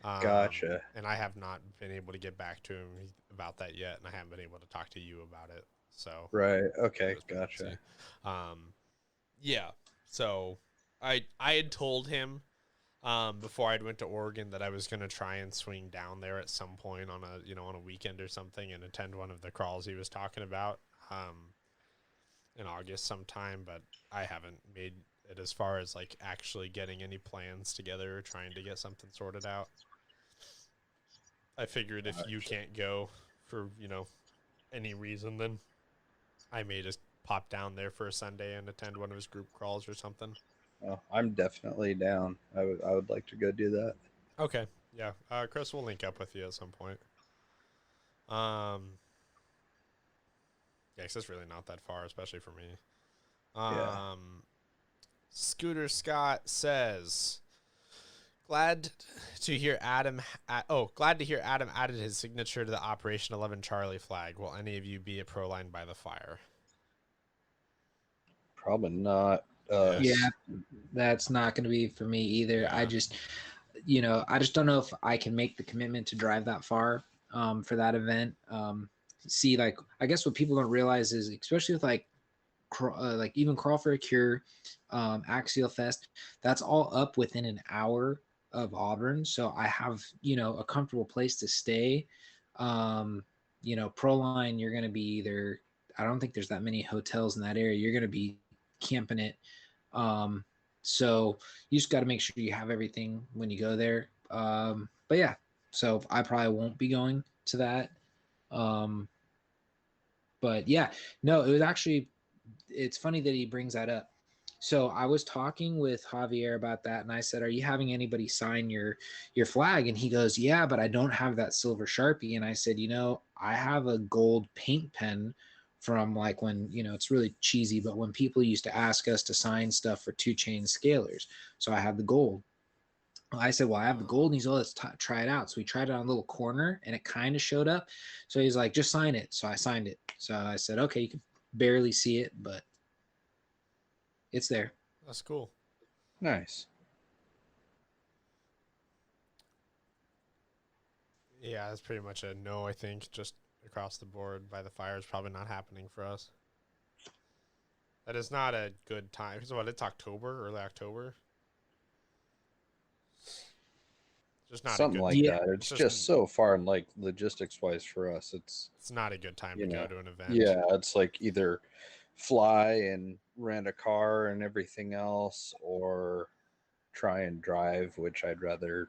Gotcha. And I have not been able to get back to him about that yet, and I haven't been able to talk to you about it. So right. Okay. Gotcha. Yeah. So I had told him before I went to Oregon that I was going to try and swing down there at some point on a weekend or something and attend one of the crawls he was talking about in August sometime, but I haven't made it as far as actually getting any plans together or trying to get something sorted out. I figured if you can't go for, any reason, then I may just pop down there for a Sunday and attend one of his group crawls or something. Oh, I'm definitely down. I would like to go do that. Okay. Yeah. Chris will link up with you at some point. Yeah, 'cause it's really not that far, especially for me. Yeah. Scooter Scott says, glad to hear Adam added his signature to the Operation 11 Charlie flag. Will any of you be at Proline by the fire? Probably not. Yeah, that's not going to be for me either. Yeah. I just don't know if I can make the commitment to drive that far for that event. I guess what people don't realize is, especially with like even Crawl for a Cure, Axialfest, that's all up within an hour of Auburn. So I have, a comfortable place to stay. Proline, you're going to be either, I don't think there's that many hotels in that area. You're going to be camping it. So you just got to make sure you have everything when you go there. But yeah, so I probably won't be going to that. But yeah, no, it's funny that he brings that up. So I was talking with Javier about that, and I said, "Are you having anybody sign your flag?" And he goes, "Yeah, but I don't have that silver Sharpie." And I said, I have a gold paint pen from like when, it's really cheesy, but when people used to ask us to sign stuff for 2 Chain scalers. So I have the gold. I said, well, I have the gold. And he's, let's try it out. So we tried it on a little corner and it kind of showed up. So he's like, just sign it. So I signed it. So I said, okay, you can barely see it, but it's there. That's cool. Nice. Yeah, that's pretty much a no, I think, just across the board. By the Fire is probably not happening for us. That is not a good time. So what, it's October, early October? Just not Something a good, like Yeah. that. It's just so far in like logistics wise for us. It's not a good time to go to an event. Yeah, it's like either fly and rent a car and everything else, or try and drive, which I'd rather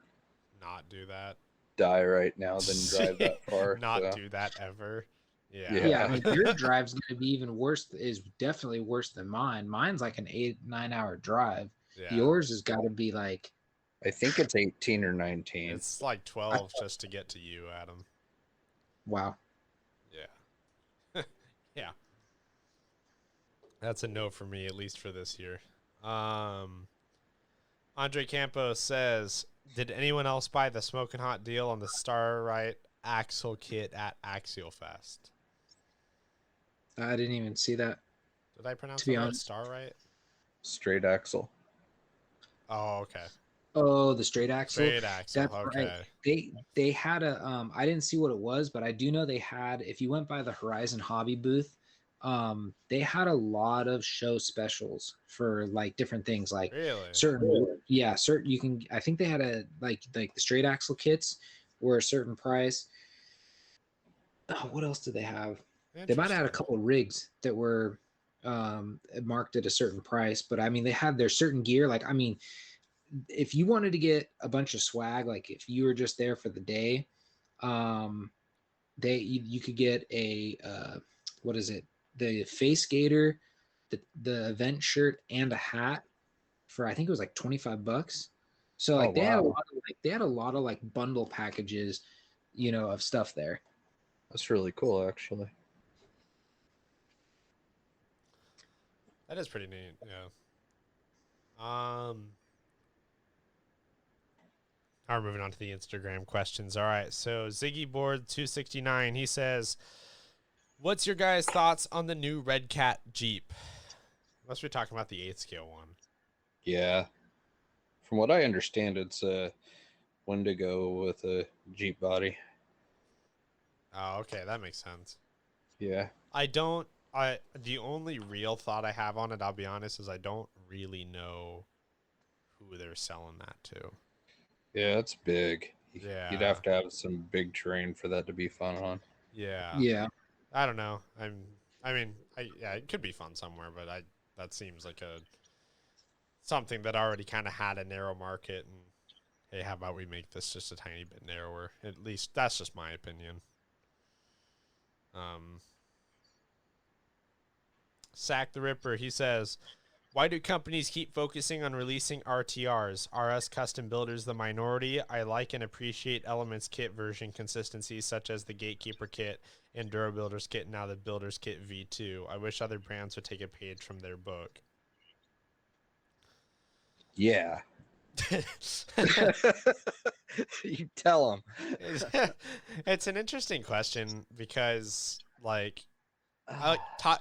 Not do that. die right now than drive that far. Not so. do that ever. Yeah. Yeah, I mean, your drive's going to be even worse. Is definitely worse than mine. Mine's like an 8-9 hour drive. Yeah. Yours has got to be like, I think it's 18 or 19. It's like 12 just to get to you, Adam. wow. Yeah. Yeah. That's a no for me, at least for this year. Andre Campos says, did anyone else buy the Smoking Hot deal on the Starrite axle kit at Axialfest? I didn't even see that. Did I pronounce To be that right? honest. Starrite? Straight axle. Oh, okay. Oh, the straight axle. Straight axle. That's Okay. right. They had a I didn't see what it was, but I do know they had, if you went by the Horizon Hobby booth, they had a lot of show specials for like different things, like Really? certain you can, I think they had a like the straight axle kits were a certain price. Oh, what else did they have? They might have had a couple of rigs that were marked at a certain price, but I mean they had their certain gear. Like, I mean, if you wanted to get a bunch of swag, like if you were just there for the day, you could get a what is it? The face gator, the event shirt, and a hat for, I think it was like $25. So like they had a lot of like bundle packages, of stuff there. That's really cool, actually. That is pretty neat. Yeah. All right, moving on to the Instagram questions. All right, so Ziggy Board 269, he says, what's your guys' thoughts on the new Red Cat Jeep? Unless we're talking about the 8 scale one. Yeah. From what I understand, it's a Wendigo with a Jeep body. Oh, okay, that makes sense. Yeah. The only real thought I have on it, I'll be honest, is I don't really know who they're selling that to. Yeah, it's big. Yeah. You'd have to have some big terrain for that to be fun on. Yeah. Yeah. I don't know. It could be fun somewhere, but that seems like something that already kind of had a narrow market, and hey, how about we make this just a tiny bit narrower? At least that's just my opinion. Sack the Ripper, he says, why do companies keep focusing on releasing RTRs? Are us custom builders the minority? I like and appreciate Elements kit version consistency, such as the Gatekeeper kit and Durabuilders kit, now the Builders kit V2. I wish other brands would take a page from their book. Yeah. You tell them. It's an interesting question because, like,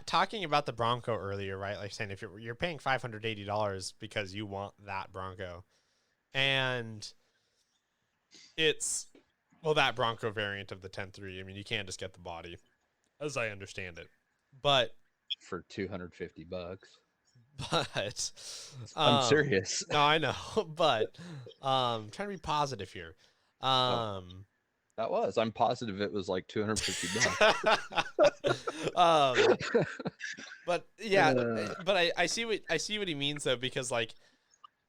talking about the Bronco earlier, right? Like saying if you're paying $580 because you want that Bronco, and it's that Bronco variant of the 10.3. I mean, you can't just get the body, as I understand it. But for $250. But I'm serious. No, I know, but trying to be positive here. That was. I'm positive it was like $250. um, but yeah, Uh, but I see what he means though, because like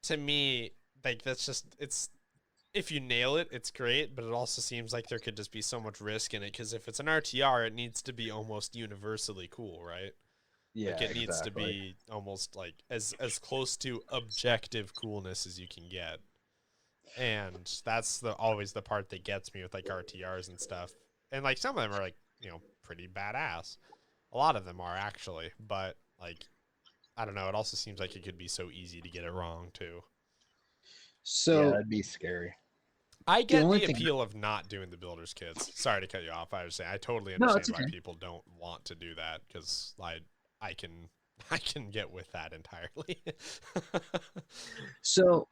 to me, like that's just it's if you nail it, it's great, but it also seems like there could just be so much risk in it because if it's an RTR, it needs to be almost universally cool, right? Yeah, Like it needs to exactly. be almost like as close to objective coolness as you can get. And that's always the part that gets me with like RTRs and stuff. And like some of them are like, pretty badass. A lot of them are actually, but like I don't know, it also seems like it could be so easy to get it wrong too. Yeah, so that'd be scary. I the get only the thing, appeal of not doing the builder's kits. Sorry to cut you off. I was saying I totally no, understand it's why okay. people don't want to do that because I can I can get with that entirely. So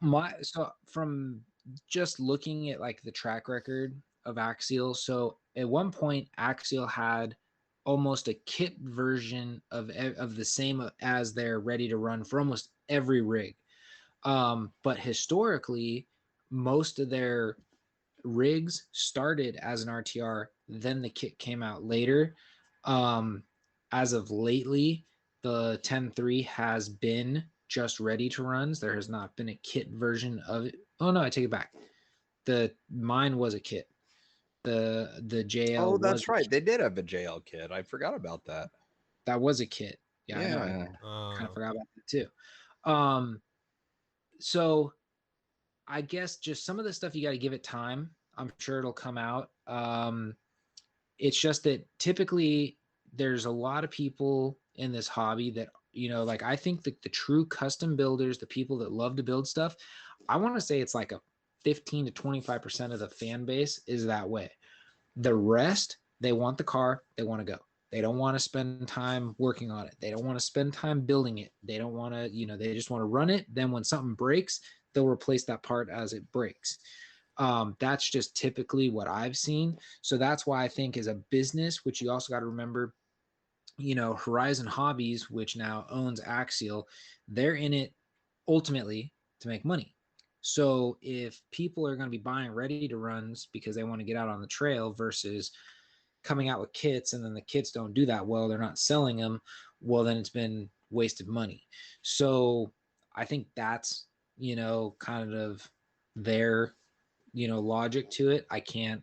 from just looking at like the track record of Axial, so at one point Axial had almost a kit version of the same as their ready to run for almost every rig. But historically, most of their rigs started as an RTR, then the kit came out later. Um, as of lately, the 10.3 has been just ready to runs. There has not been a kit version of it. Oh no, I take it back. The mine was a kit. The JL Oh, was that's right. They did have a JL kit. I forgot about that. that was a kit. Yeah, I know. I Yeah. kind of forgot about that too. Um, so I guess just some of the stuff you got to give it time. I'm sure it'll come out. It's just that typically there's a lot of people in this hobby that, like I think that the true custom builders, the people that love to build stuff, I want to say it's like a 15 to 25% of the fan base is that way. The rest, they want the car, they want to go. They don't want to spend time working on it. They don't want to spend time building it. They don't want to, they just want to run it. Then when something breaks, they'll replace that part as it breaks. That's just typically what I've seen. So that's why I think as a business, which you also got to remember, Horizon Hobbies, which now owns Axial, they're in it ultimately to make money. So if people are going to be buying ready to runs because they want to get out on the trail versus coming out with kits and then the kits don't do that well, they're not selling them, well, then it's been wasted money. So I think that's, kind of their, logic to it. I can't,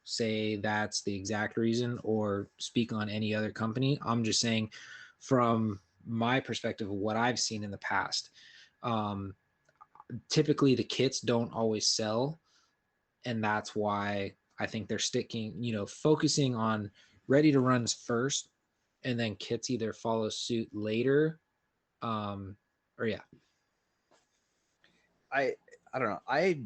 say that's the exact reason or speak on any other company. I'm just saying from my perspective of what I've seen in the past. Typically the kits don't always sell, and that's why I think they're sticking, focusing on ready to runs first, and then kits either follow suit later. Or yeah. I I don't know. I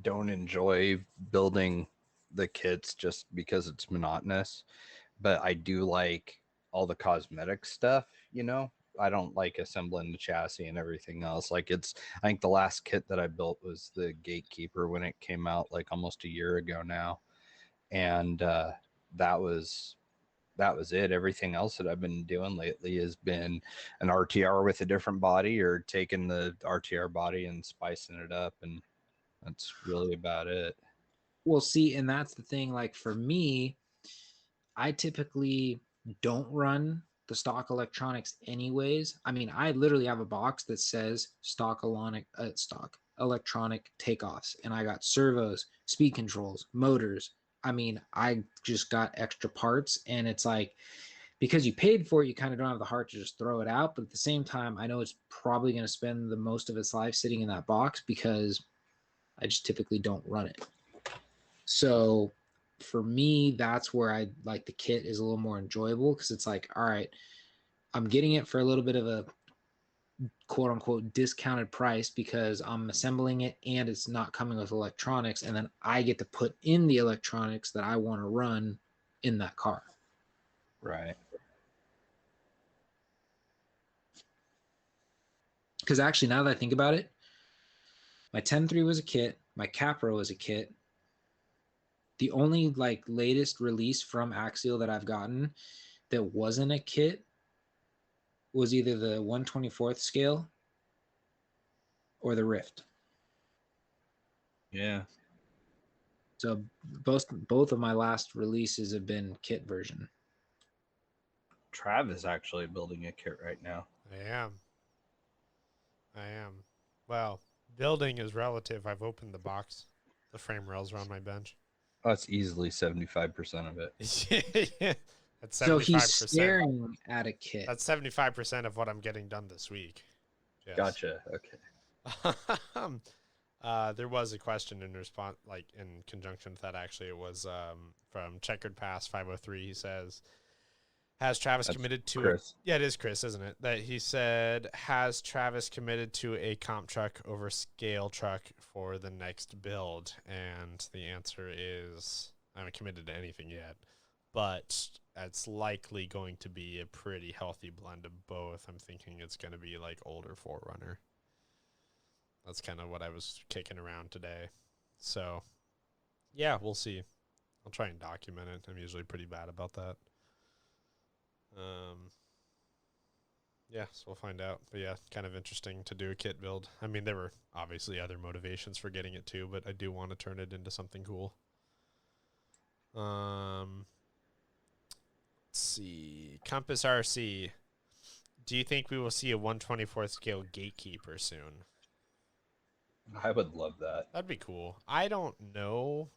don't enjoy building the kits just because it's monotonous, but I do like all the cosmetic stuff. I don't like assembling the chassis and everything else. I think the last kit that I built was the Gatekeeper when it came out like almost a year ago now. And that was that was it. Everything else that I've been doing lately has been an RTR with a different body or taking the RTR body and spicing it up, and that's really about it. Well, see, and that's the thing. Like for me, I typically don't run the stock electronics anyways. I mean, I literally have a box that says stock electronic takeoffs, and I got servos, speed controls, motors. I mean, I just got extra parts, and it's like because you paid for it, you kind of don't have the heart to just throw it out. But at the same time, I know it's probably going to spend the most of its life sitting in that box because I just typically don't run it. So for me, that's where I like the kit is a little more enjoyable because it's like, all right, I'm getting it for a little bit of a quote unquote discounted price because I'm assembling it and it's not coming with electronics. And then I get to put in the electronics that I want to run in that car. Right. Because actually, now that I think about it, my 10.3 was a kit, my Capra was a kit. The only like latest release from Axial that I've gotten that wasn't a kit was either the 1/24th scale or the Rift. Yeah. So both of my last releases have been kit version. Trav is actually building a kit right now. I am. Well, building is relative. I've opened the box. The frame rails are on my bench. Oh, that's easily 75% of it. Yeah, that's So he's 75%. staring at a kit. That's 75% of what I'm getting done this week. Yes. Gotcha. Okay. There was a question in response, like in conjunction with that. Actually, it was from Checkered Pass 503. He says, "Has Travis That's committed to Chris. Yeah, it is Chris, isn't it? That he said, has Travis committed to a comp truck over scale truck for the next build? And the answer is, I haven't committed to anything yet, but it's likely going to be a pretty healthy blend of both. I'm thinking it's going to be like older Forerunner. That's kind of what I was kicking around today. So, yeah, we'll see. I'll try and document it. I'm usually pretty bad about that. Yeah, so we'll find out. But yeah, kind of interesting to do a kit build. I mean, there were obviously other motivations for getting it too, but I do want to turn it into something cool. Let's see. Compass RC. Do you think we will see a 1/24th scale gatekeeper soon? I would love that. That'd be cool. I don't know.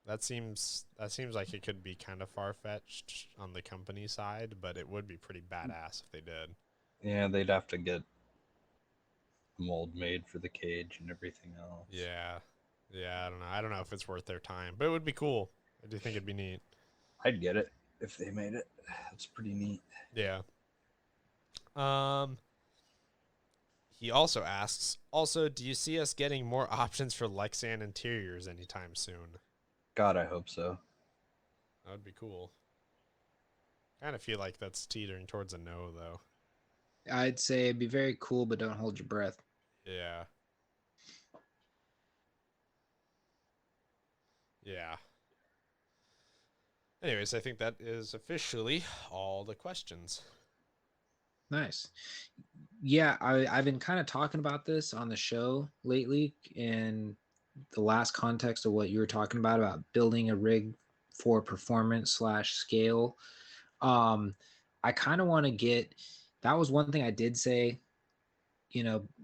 That seems like it could be kind of far-fetched on the company side, but it would be pretty badass if they did. Yeah, they'd have to get a mold made for the cage and everything else. Yeah. Yeah, I don't know. I don't know if it's worth their time, but it would be cool. I do think it'd be neat. I'd get it if they made it. It's pretty neat. Yeah. He also asks, do you see us getting more options for Lexan interiors anytime soon? God, I hope so. That would be cool. Kind of feel like that's teetering towards a no, though. I'd say it'd be very cool, but don't hold your breath. Yeah. Yeah. Anyways, I think that is officially all the questions. Nice. Yeah, I've been kind of talking about this on the show lately, in the last context of what you were talking about building a rig for performance / scale. I kind of want to get, that was one thing I did say,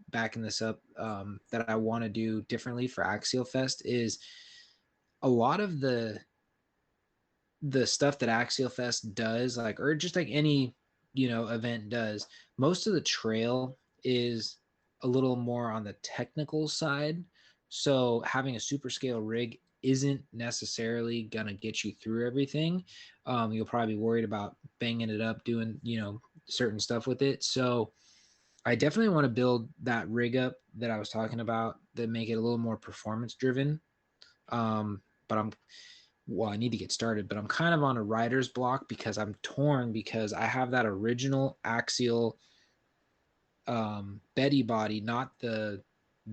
backing this up, that I want to do differently for Axialfest is a lot of the stuff that Axialfest does, like, or just like any, event does, most of the trail is a little more on the technical side. So having a super scale rig isn't necessarily going to get you through everything. You'll probably be worried about banging it up, doing, certain stuff with it. So I definitely want to build that rig up that I was talking about, that make it a little more performance driven. But I need to get started, but I'm kind of on a writer's block because I'm torn, because I have that original Axial Betty body, not the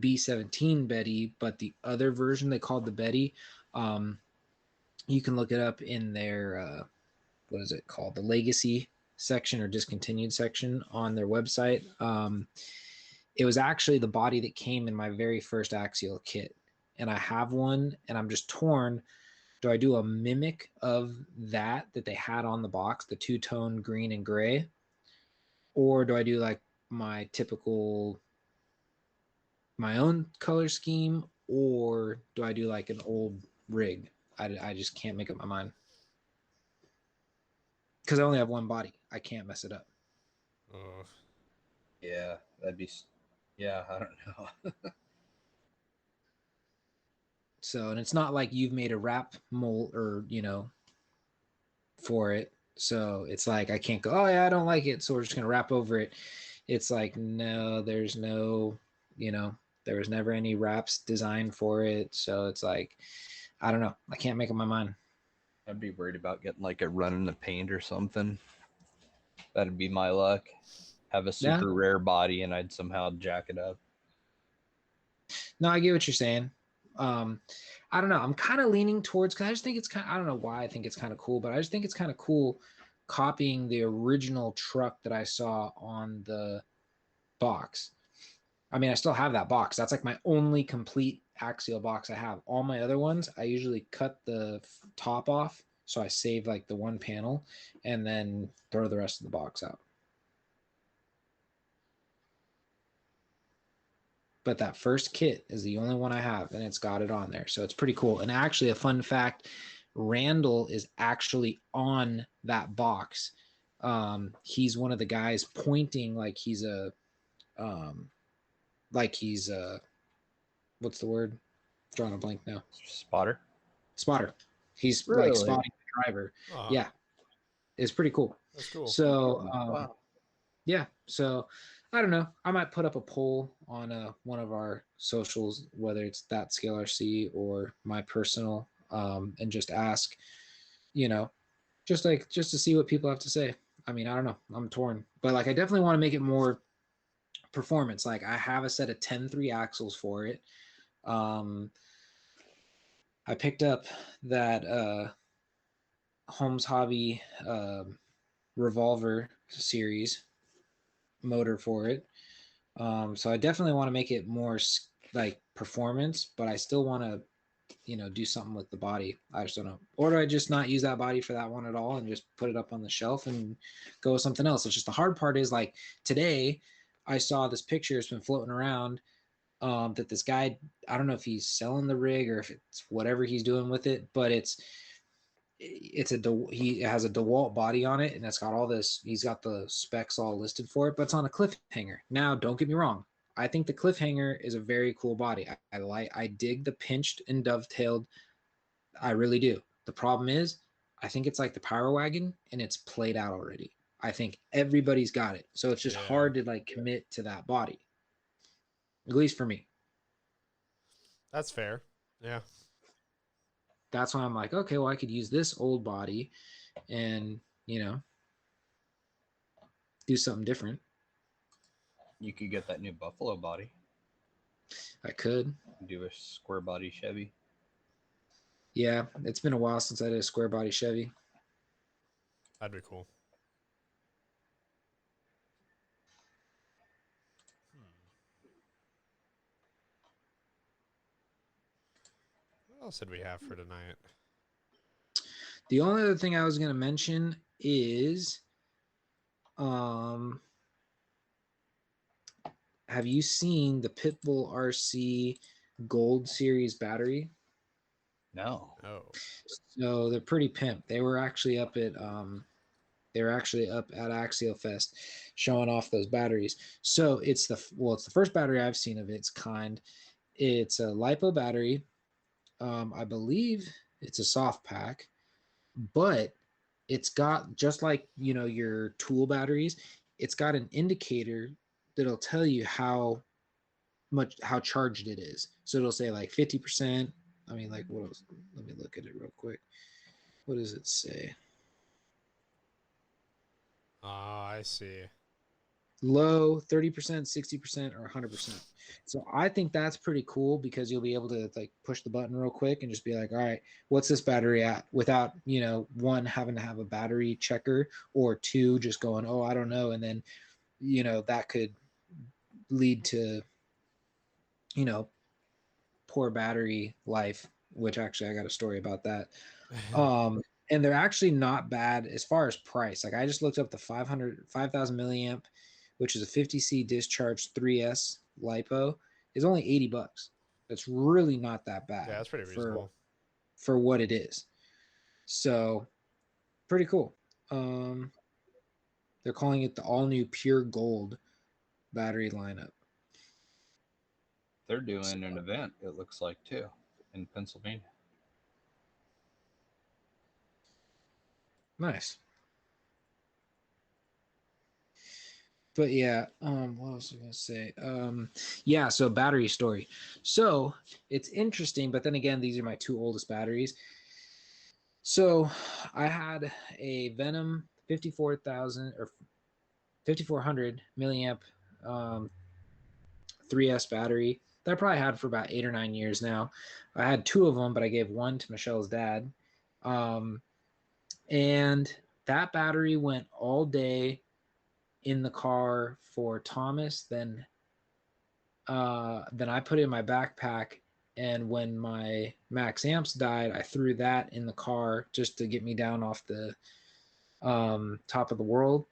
B17 Betty, but the other version they called the Betty. You can look it up in their, what is it called? The Legacy section or discontinued section on their website. It was actually the body that came in my very first Axial kit. And I have one, and I'm just torn. Do I do a mimic of that they had on the box, the two-tone green and gray? Or do I do like my typical, my own color scheme? Or do I do like an old rig? I just can't make up my mind. Because I only have one body. I can't mess it up. Oh, Yeah, that'd be. Yeah, I don't know. So, and it's not like you've made a wrap mold or, for it. So it's like, I can't go, oh yeah, I don't like it, so we're just going to wrap over it. It's like, no, there's no, there was never any wraps designed for it. So it's like, I don't know. I can't make up my mind. I'd be worried about getting like a run in the paint or something. That'd be my luck. Have a super rare body and I'd somehow jack it up. No, I get what you're saying. I don't know. I'm kind of leaning towards, because I just think it's kind of, I don't know why I think it's kind of cool, but I just think it's kind of cool copying the original truck that I saw on the box. I mean, I still have that box. That's like my only complete axial box I have. All my other ones, I usually cut the top off, so I save like the one panel and then throw the rest of the box out. But that first kit is the only one I have, and it's got it on there. So it's pretty cool. And actually, a fun fact, Randall is actually on that box. He's one of the guys pointing like he's a what's the word? Drawing a blank now. Spotter. He's Really? like spotting the driver. Yeah. It's pretty cool. That's cool. So Wow. yeah, so I don't know. I might put up a poll on one of our socials, whether it's that Scale RC or my personal, and just ask, just to see what people have to say. I mean, I don't know. I'm torn, but like I definitely want to make it more performance. Like I have a set of 10-3 axles for it. I picked up that Holmes Hobby Revolver series motor for it. So I definitely want to make it more like performance, but I still want to, do something with the body. I just don't know. Or do I just not use that body for that one at all and just put it up on the shelf and go with something else? It's just the hard part is like today I saw this picture, it's been floating around, that this guy, I don't know if he's selling the rig or if it's whatever he's doing with it, but he has a DeWalt body on it, and it's got all this. He's got the specs all listed for it, but it's on a cliffhanger. Now, don't get me wrong. I think the cliffhanger is a very cool body. I dig the pinched and dovetailed. I really do. The problem is, I think it's like the Power Wagon, and it's played out already. I think everybody's got it, so it's just hard to like commit to that body. At least for me. That's fair. Yeah. That's why I'm like, okay, well, I could use this old body and, do something different. You could get that new Buffalo body. I could. Do a square body Chevy. Yeah, it's been a while since I did a square body Chevy. That'd be cool. What else did we have for tonight? The only other thing I was going to mention is, have you seen the Pitbull RC Gold Series battery? No. Oh. So they're pretty pimp. They were actually up at Axialfest showing off those batteries. So it's the first battery I've seen of its kind. It's a LiPo battery. I believe it's a soft pack, but it's got, just like, your tool batteries, it's got an indicator that'll tell you how charged it is. So it'll say like 50%. I mean, like, what else? Let me look at it real quick. What does it say? I see. Low, 30%, 60%, or 100%. So I think that's pretty cool because you'll be able to like push the button real quick and just be like, all right, what's this battery at? Without, one, having to have a battery checker, or two, just going, oh, I don't know. And then, that could lead to, poor battery life, which actually I got a story about that. And they're actually not bad as far as price. Like I just looked up the 5,000 milliamp, which is a 50C discharge 3S LiPo, is only $80. That's really not that bad. Yeah, that's pretty reasonable for what it is. So pretty cool. They're calling it the all new pure gold battery lineup. They're doing an event, it looks like, too, in Pennsylvania. Nice. But yeah, what else was I gonna say? Yeah, so battery story. So it's interesting, but then again, these are my two oldest batteries. So I had a Venom 54,000 or 5400 milliamp 3S battery that I probably had for about 8 or 9 years now. I had two of them, but I gave one to Michelle's dad. And that battery went all day in the car for Thomas. Then I put it in my backpack, and when my max amps died, I threw that in the car just to get me down off the top of the world.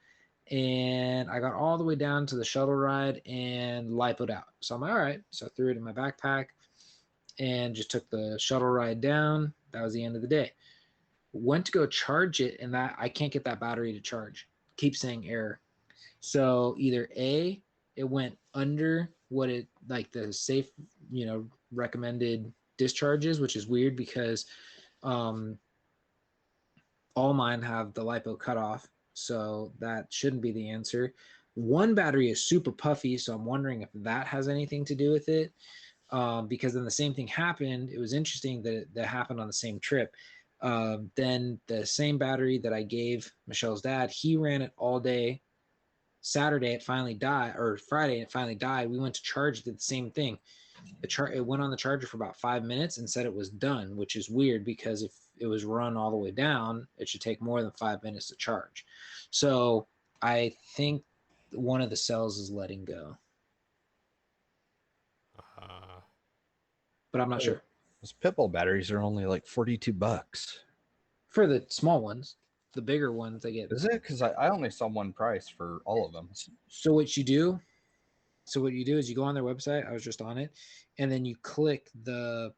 And I got all the way down to the shuttle ride and lipoed out. So I'm like, all right. So I threw it in my backpack and just took the shuttle ride down. That was the end of the day. Went to go charge it, and that I can't get that battery to charge. Keep saying error. So either A, it went under what it like the safe, recommended discharges, which is weird because all mine have the lipo cutoff, so that shouldn't be the answer. One battery is super puffy, so I'm wondering if that has anything to do with it. Because then the same thing happened. It was interesting that that happened on the same trip. Then the same battery that I gave Michelle's dad, he ran it all day. Saturday it finally died, or Friday it finally died. We went to charge it, did the same thing. It went on the charger for about 5 minutes and said it was done, which is weird because if it was run all the way down, it should take more than 5 minutes to charge. So I think one of the cells is letting go, but I'm not sure. Those Pitbull batteries are only like $42. For the small ones, the bigger ones they get. Is it? Because I only saw one price for all of them. So what you do is you go on their website. I was just on it, and then you click the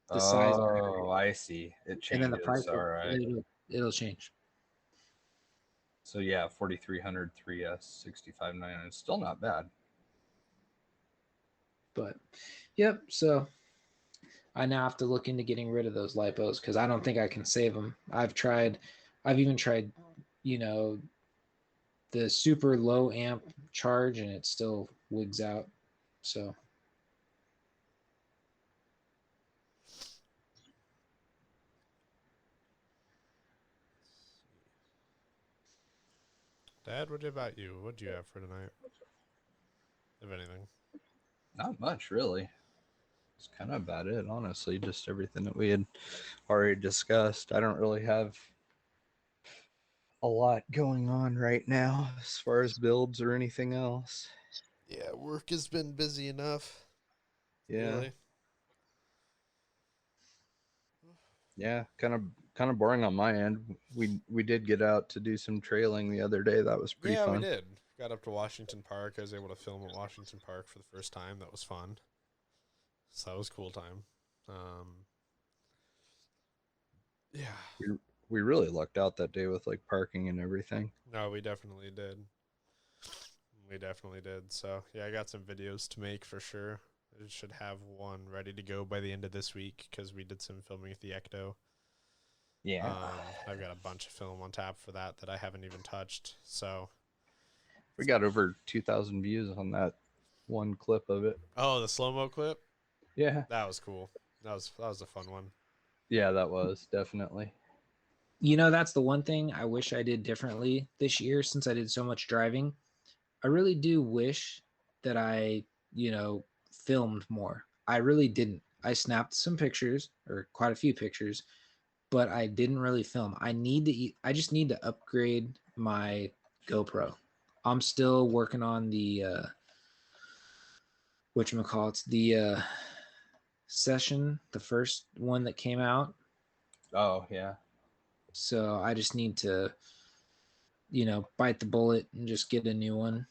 size. Oh, I see. It changes. And then the price, All right. it'll change. So yeah, 4300 3S 6599. It's still not bad. But yep. So I now have to look into getting rid of those lipos because I don't think I can save them. I've even tried, the super low amp charge, and it still wigs out. So Dad, what about you? What do you have for tonight? If anything. Not much, really. It's kind of about it, honestly. Just everything that we had already discussed. I don't really have a lot going on right now as far as builds or anything else. Yeah, work has been busy enough. Yeah. Really. Yeah, kind of boring on my end. We did get out to do some trailing the other day. That was pretty fun. We did. Got up to Washington Park. I was able to film at Washington Park for the first time. That was fun. So that was a cool time. Yeah. We really lucked out that day with like parking and everything. No, we definitely did. We definitely did. So yeah, I got some videos to make for sure. I should have one ready to go by the end of this week because we did some filming at the Ecto. Yeah. I've got a bunch of film on tap for that I haven't even touched. So we got over 2,000 views on that one clip of it. Oh, the slow-mo clip? Yeah. That was cool. That was a fun one. Yeah, that was definitely. That's the one thing I wish I did differently this year since I did so much driving. I really do wish that I, filmed more. I really didn't. I snapped some pictures or quite a few pictures, but I didn't really film. I just need to upgrade my GoPro. I'm still working on the whatchamacallits, the session, the first one that came out. Oh, yeah. So I just need to, bite the bullet and just get a new one.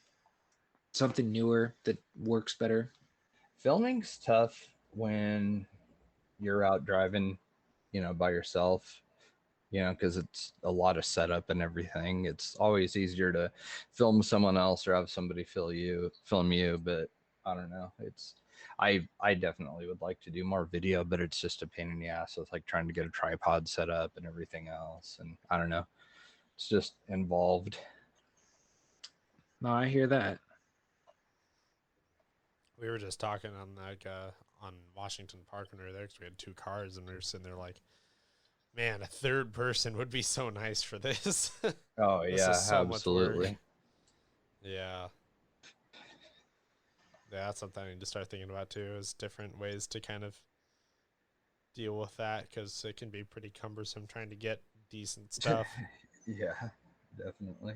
Something newer that works better. Filming's tough when you're out driving, by yourself, because it's a lot of setup and everything. It's always easier to film someone else or have somebody film you, but I don't know. I definitely would like to do more video, but it's just a pain in the ass with like trying to get a tripod set up and everything else. And I don't know. It's just involved. No, I hear that. We were just talking on on Washington Park when we were there because we had two cars and we were sitting there like, man, a third person would be so nice for this. Oh This yeah, is so much work. absolutely. Yeah. Yeah, that's something I need to start thinking about too, is different ways to kind of deal with that because it can be pretty cumbersome trying to get decent stuff. Yeah, definitely.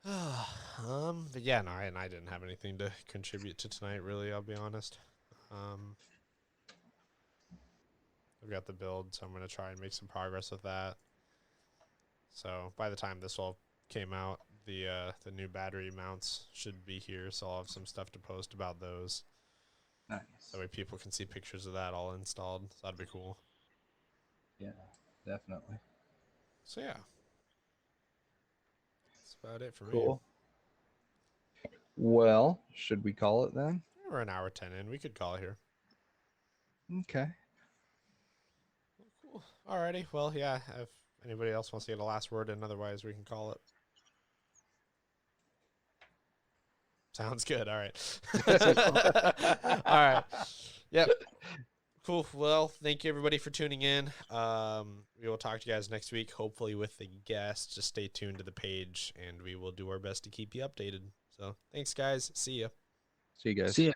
But yeah, no, and I didn't have anything to contribute to tonight, really. I'll be honest. I've got the build, so I'm gonna try and make some progress with that. So by the time this all came out, the new battery mounts should be here, so I'll have some stuff to post about those. Nice. That way people can see pictures of that all installed. So that'd be cool. Yeah, definitely. So yeah, that's about it for me. Cool. Well, should we call it then? We're an hour 10 in. We could call it here. Okay. Cool. Alrighty. Well, yeah. If anybody else wants to get a last word in, otherwise we can call it. Sounds good. All right. All right. Yep. Cool. Well, thank you everybody for tuning in. We will talk to you guys next week, hopefully with a guest. Just stay tuned to the page, and we will do our best to keep you updated. So thanks, guys. See ya. See you guys. See ya.